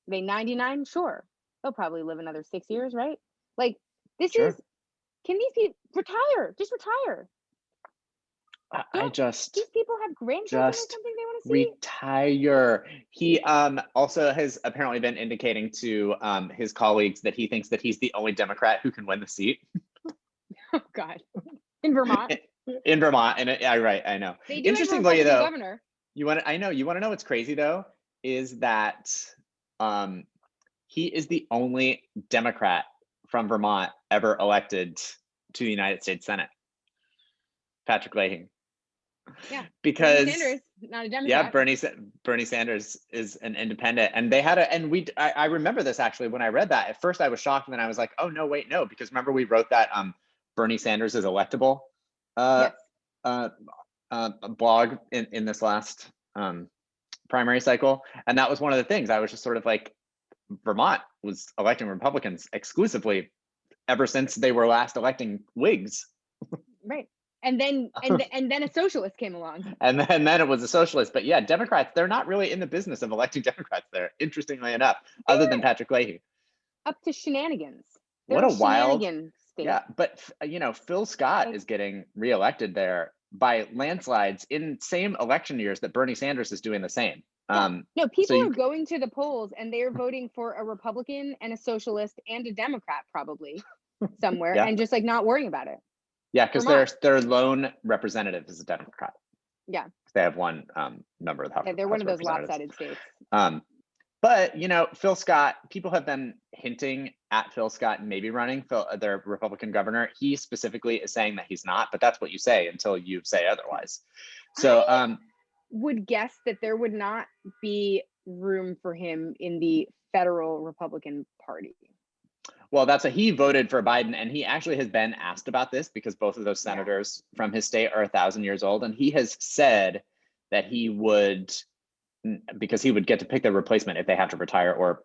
They 99, sure. They'll probably live another 6 years, right? Like this Sure. is, can these people retire? Just retire. These people have grandchildren or something they want to see. Retire. He also has apparently been indicating to his colleagues that he thinks that he's the only Democrat who can win the seat. Oh God, in Vermont. In Vermont, and yeah, right, I know. They do Interestingly, have a though, governor. you want to know what's crazy though is that he is the only Democrat from Vermont ever elected to the United States Senate. Patrick Leahy. Yeah, because Bernie Sanders, not a Democrat. Yeah, Bernie Sanders is an independent, and they had I remember this actually when I read that. At first, I was shocked, and then I was like, oh no, wait, no, because remember we wrote that Bernie Sanders is electable Yes. blog in this last primary cycle, and that was one of the things I was just sort of like, Vermont was electing Republicans exclusively ever since they were last electing Whigs. Right. And then and then a socialist came along. And then it was a socialist. But yeah, Democrats, they're not really in the business of electing Democrats there, interestingly enough, other than Patrick Leahy. Up to shenanigans. What a wild state. Yeah, but Phil Scott is getting reelected there by landslides in same election years that Bernie Sanders is doing the same. Yeah. No, people are going to the polls and they're voting for a Republican and a socialist and a Democrat probably somewhere and just like not worrying about it. Yeah, because their lone representative is a Democrat. Yeah. They have one member of the House. Yeah, they're one of those lopsided states. But Phil Scott, people have been hinting at Phil Scott maybe running, their Republican governor. He specifically is saying that he's not, but that's what you say until you say otherwise. So I would guess that there would not be room for him in the federal Republican Party. Well, he voted for Biden, and he actually has been asked about this because both of those senators from his state are 1,000 years old, and he has said that he would, because he would get to pick their replacement if they have to retire or,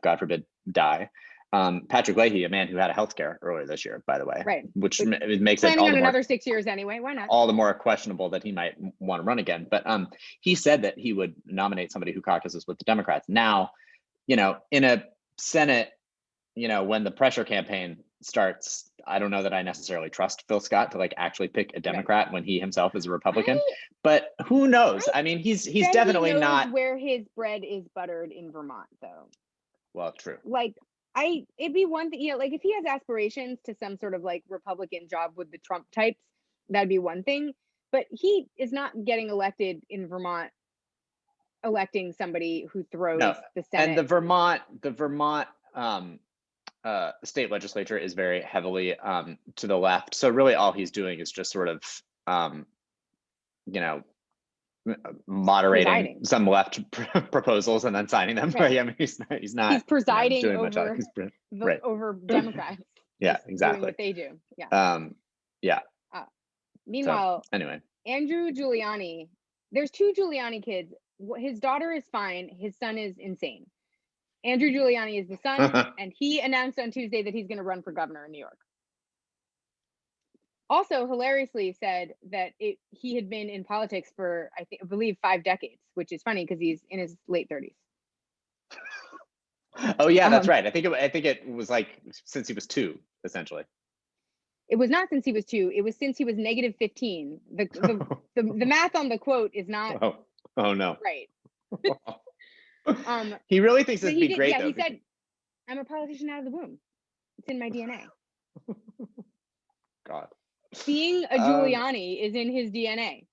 God forbid, die. Patrick Leahy, a man who had a health scare earlier this year, by the way, right? Which makes planning it all on the another 6 years anyway. Why not? All the more questionable that he might want to run again. But he said that he would nominate somebody who caucuses with the Democrats. Now, in a Senate, when the pressure campaign starts, I don't know that I necessarily trust Phil Scott to actually pick a Democrat when he himself is a Republican. But who knows? I mean, he's definitely not where his bread is buttered in Vermont, though. Well, true. It'd be one thing, if he has aspirations to some sort of Republican job with the Trump types, that'd be one thing. But he is not getting elected in Vermont, electing somebody who throws the Senate. And the Vermont state legislature is very heavily to the left. So really all he's doing is just sort of, moderating presiding. Some left proposals and then signing them. Right. I mean, he's not. He's presiding doing over much over Democrats. Yeah, exactly. Doing what they do. Yeah. Yeah. Meanwhile, anyway, Andrew Giuliani, there's two Giuliani kids. His daughter is fine. His son is insane. Andrew Giuliani is the son, and he announced on Tuesday that he's going to run for governor in New York. Also, hilariously said that he had been in politics for, I believe 5 decades, which is funny because he's in his late 30s. Oh yeah, that's right. I think it was like since he was 2, essentially. It was not since he was 2. It was since he was -15. The math on the quote is not. Oh no. Right. He really thinks this would be great, yeah, though. He said, "I'm a politician out of the womb. It's in my DNA." God. Being a Giuliani is in his DNA.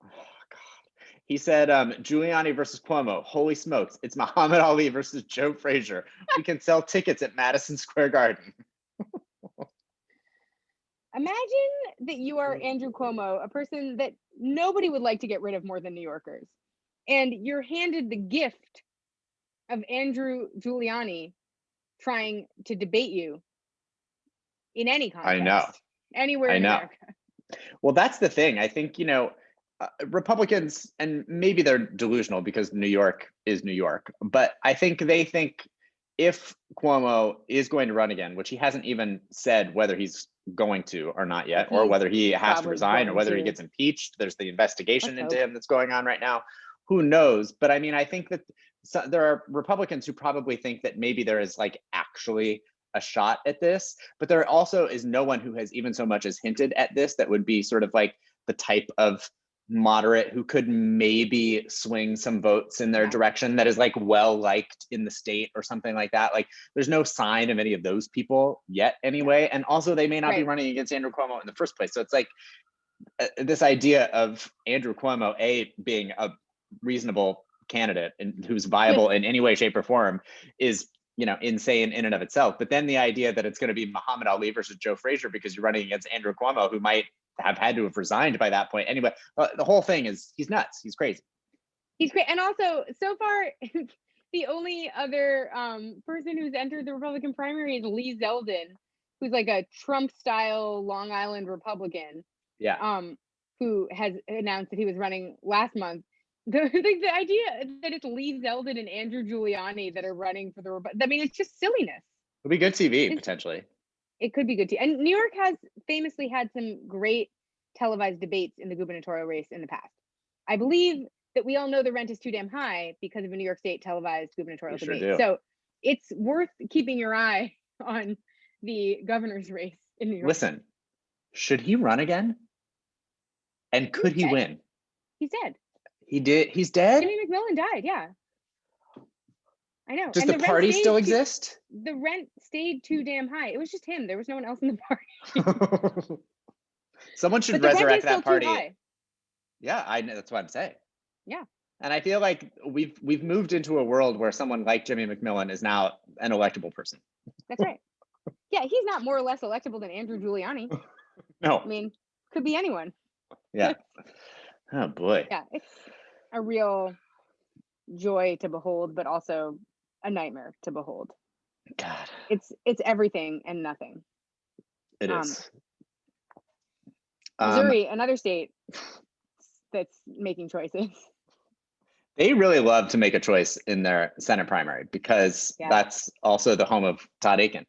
Oh, God. He said, Giuliani versus Cuomo. Holy smokes. It's Muhammad Ali versus Joe Frazier. We can sell tickets at Madison Square Garden. Imagine that you are Andrew Cuomo, a person that nobody would like to get rid of more than New Yorkers. And you're handed the gift of Andrew Giuliani trying to debate you in any context. I know. Anywhere in America. Well, that's the thing. I think, Republicans, and maybe they're delusional because New York is New York, but I think they think if Cuomo is going to run again, which he hasn't even said whether he's going to or not yet, or whether he has to resign or whether he gets impeached. There's the investigation into him that's going on right now. Who knows? But I mean, I think that there are Republicans who probably think that maybe there is like actually a shot at this, but there also is no one who has even so much as hinted at this that would be sort of like the type of moderate who could maybe swing some votes in their direction that is like well liked in the state or something like that. Like there's no sign of any of those people yet anyway. And also they may not be running against Andrew Cuomo in the first place. So it's like this idea of Andrew Cuomo, being a reasonable candidate and who's viable in any way, shape or form is, insane in and of itself. But then the idea that it's going to be Muhammad Ali versus Joe Frazier because you're running against Andrew Cuomo, who might have had to have resigned by that point. Anyway, the whole thing is he's nuts. He's crazy. He's great. And also, so far, the only other person who's entered the Republican primary is Lee Zeldin, who's like a Trump-style Long Island Republican. Yeah. Who has announced that he was running last month. The idea that it's Lee Zeldin and Andrew Giuliani that are running for the I mean, it's just silliness. It'll be good TV, potentially. It could be good TV. And New York has famously had some great televised debates in the gubernatorial race in the past. I believe that we all know the rent is too damn high because of a New York State televised gubernatorial debate. Sure do. So it's worth keeping your eye on the governor's race in New York. Listen, should he run again? And could he win? He's dead. He did. He's dead? Jimmy McMillan died, yeah. I know. Does the party still exist? The rent stayed too damn high. It was just him. There was no one else in the party. Someone should resurrect that party. Yeah, I know. That's what I'm saying. Yeah. And I feel like we've moved into a world where someone like Jimmy McMillan is now an electable person. That's right. Yeah, he's not more or less electable than Andrew Giuliani. No. I mean, could be anyone. Yeah. Oh boy. Yeah, it's a real joy to behold, but also a nightmare to behold. God. It's everything and nothing. It is. Missouri, another state that's making choices. They really love to make a choice in their Senate primary because that's also the home of Todd Aiken.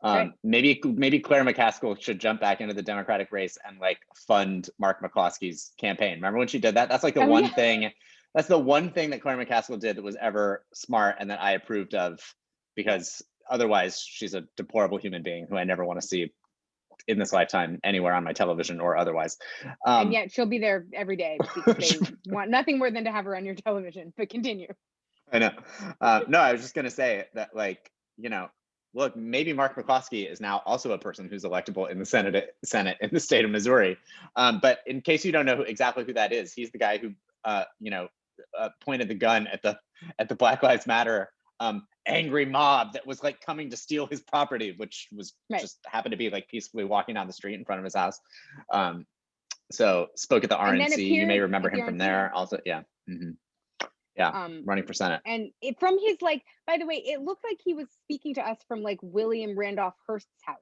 Right. Maybe Claire McCaskill should jump back into the Democratic race and like fund Mark McCloskey's campaign. Remember when she did that? That's like the one thing. That's the one thing that Claire McCaskill did that was ever smart and that I approved of, because otherwise she's a deplorable human being who I never want to see in this lifetime anywhere on my television or otherwise. And yet she'll be there every day because they want nothing more than to have her on your television. But continue. I know. No, I was just going to say that, like, look, maybe Mark McCloskey is now also a person who's electable in the Senate in the state of Missouri. But in case you don't know exactly who that is, he's the guy who, pointed the gun at the Black Lives Matter angry mob that was like coming to steal his property, which was just happened to be like peacefully walking down the street in front of his house. So spoke at the RNC. You may remember him from there. Also, yeah. Mm-hmm. Yeah, running for Senate. And from his, like, by the way, it looked like he was speaking to us from like William Randolph Hearst's house.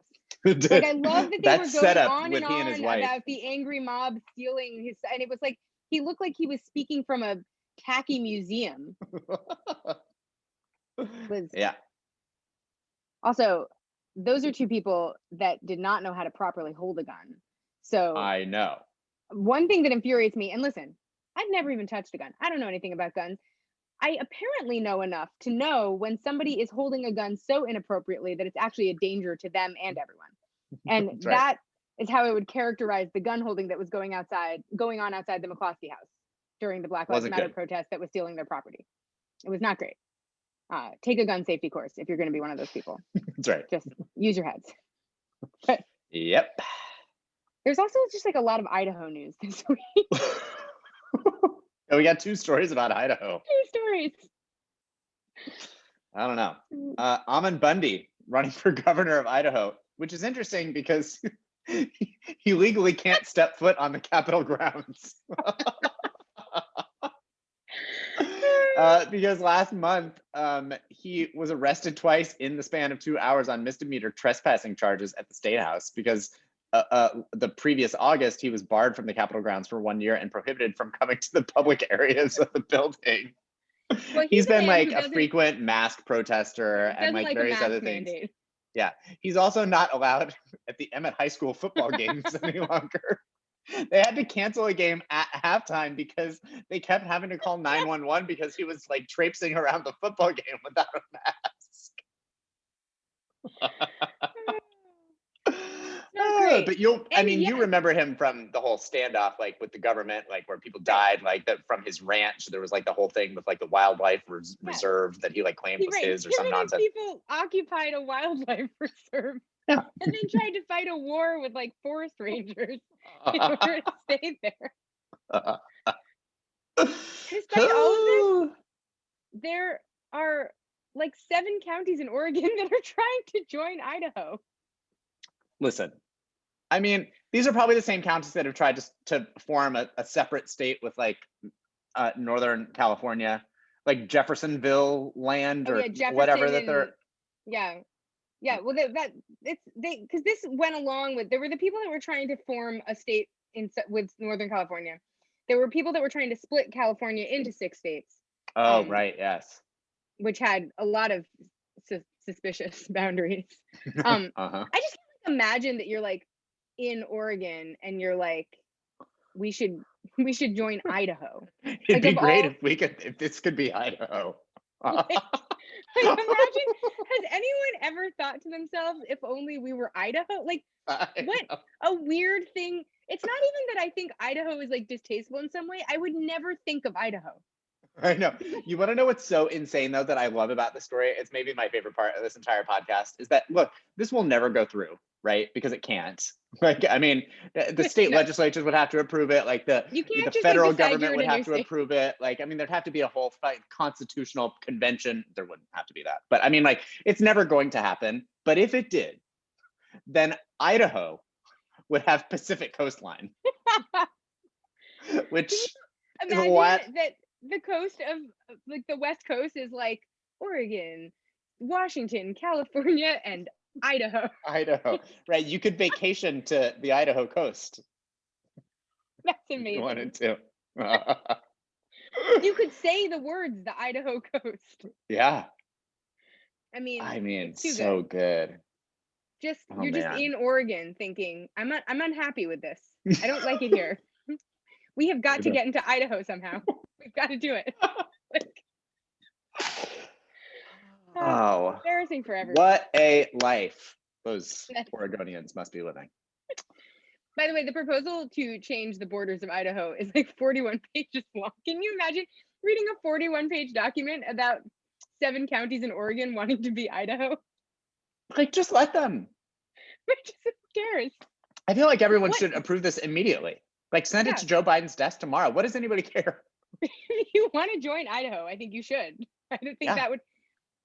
Like, I love that they That were going setup on with and he and his on wife. about the angry mob stealing his, and it was like he looked like he was speaking from a tacky museum. Was Yeah, also, those are two people that did not know how to properly hold a gun. So I know. one thing that infuriates me, and listen, I've never even touched a gun. I don't know anything about guns. I apparently know enough to know when somebody is holding a gun so inappropriately that it's actually a danger to them and everyone. And That's right. that is how I would characterize the gun holding that was going on outside the McCloskey house during the Black Lives Wasn't Matter good. protest that was stealing their property. It was not great. Take a gun safety course if you're going to be one of those people. That's right. Just use your heads. But Yep. there's also just like a lot of Idaho news this week. And we got 2 stories about Idaho. 2 stories. I don't know. Ammon Bundy running for governor of Idaho, which is interesting because he legally can't step foot on the Capitol grounds. Because last month he was arrested twice in the span of 2 hours on misdemeanor trespassing charges at the State House because the previous August he was barred from the Capitol grounds for 1 year and prohibited from coming to the public areas of the building. Well, He's been like who a frequent mask protester and like a various mask other things. mandate. Yeah, he's also not allowed at the Emmett High School football games any longer. They had to cancel a game at halftime because they kept having to call 911 because he was like traipsing around the football game without a mask. Great. But you And remember him from the whole standoff, like with the government, like where people died, like that from his ranch. There was like the whole thing with like the wildlife reserve that he like claimed was his or some nonsense. People occupied a wildlife reserve and then tried to fight a war with like forest rangers in order to stay there. Despite all of this, there are like 7 counties in Oregon that are trying to join Idaho. Listen, I mean, these are probably the same counties that have tried to form a separate state with like Northern California, like Jeffersonville land or whatever that they're. Yeah. Well, because this went along with, there were the people that were trying to form a state with Northern California. There were people that were trying to split California into 6 states. Oh, right. Yes. Which had a lot of suspicious boundaries. I just can't imagine that you're like in Oregon and you're like, we should join Idaho. It'd be great if this could be Idaho. Like, imagine, has anyone ever thought to themselves, if only we were Idaho? Like, what a weird thing. It's not even that I think Idaho is like distasteful in some way. I would never think of Idaho. I know. You want to know what's so insane though that I love about the story? It's maybe my favorite part of this entire podcast is that, look, this will never go through, right? Because it can't. Like, I mean, the state legislatures would have to approve it. Like the federal government would have to approve it. Like, I mean, there'd have to be a whole constitutional convention. There wouldn't have to be that. But I mean, like, it's never going to happen. But if it did, then Idaho would have Pacific coastline. Which is a lot. That the coast of like the West Coast is like Oregon, Washington, California, and Idaho. Idaho, right? You could vacation to the Idaho coast. That's amazing. If you wanted to. You could say the words, the Idaho coast. Yeah. I mean, so good. Just you're just in Oregon thinking, I'm unhappy with this. I don't like it here. We have got to get into Idaho somehow. We've got to do it. Embarrassing for everyone. What a life those Oregonians must be living. By the way, the proposal to change the borders of Idaho is like 41 pages long. Can you imagine reading a 41-page document about 7 counties in Oregon wanting to be Idaho? Like, just let them. Who cares? I feel like everyone should approve this immediately. Like, send it to Joe Biden's desk tomorrow. What does anybody care? If you want to join Idaho, I think you should. I don't think that would.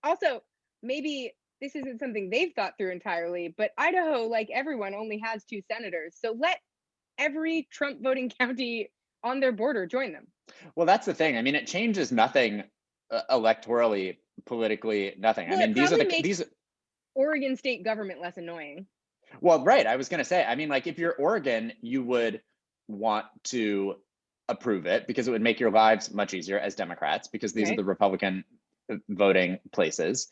Also, maybe this isn't something they've thought through entirely, but Idaho, like everyone, only has 2 senators. So let every Trump voting county on their border join them. Well, that's the thing. I mean, it changes nothing electorally, politically, nothing. Well, I mean, these are Oregon state government less annoying. Well, right. I was going to say, I mean, like if you're Oregon, you would want to approve it because it would make your lives much easier as Democrats because these are Right? the Republican voting places.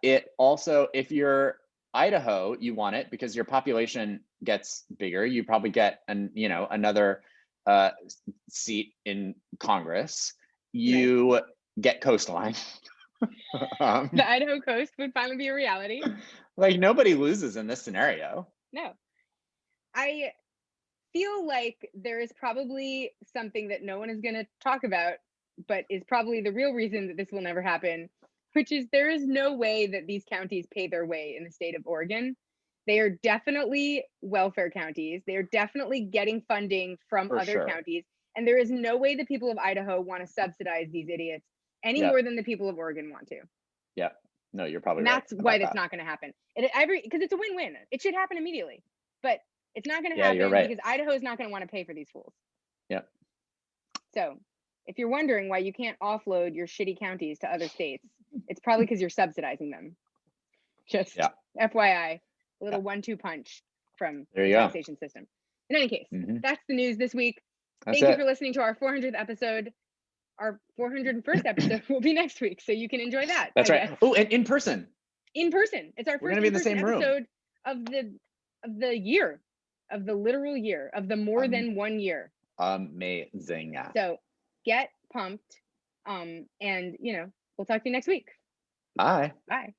It also, if you're Idaho, you want it because your population gets bigger. You probably get another uh, seat in Congress. Right. You get coastline. The Idaho coast would finally be a reality. Like nobody loses in this scenario. No. I feel like there is probably something that no one is going to talk about, but is probably the real reason that this will never happen, which is there is no way that these counties pay their way in the state of Oregon. They are definitely welfare counties. They are definitely getting funding from For other sure. counties. And there is no way the people of Idaho want to subsidize these idiots any Yeah. more than the people of Oregon want to. Yeah. No, you're probably And right that's why about that's that. not going to happen. Because it's a win-win. It should happen immediately, but it's not going to Yeah, you're happen right. because Idaho is not going to want to pay for these fools. Yeah. So if you're wondering why you can't offload your shitty counties to other states, it's probably because you're subsidizing them. Just Yeah. FYI, a little Yeah. 1-2 punch from There the you go. taxation system. In any case, that's the news this week. That's Thank you it. for listening to our 400th episode. Our 401st episode will be next week, so you can enjoy that. That's I right. guess. Oh, and in person. In person. It's our We're first gonna be in the in-person same room. episode of the year, of the literal year, of the more than 1 year. Amazing. So get pumped. And we'll talk to you next week. Bye. Bye.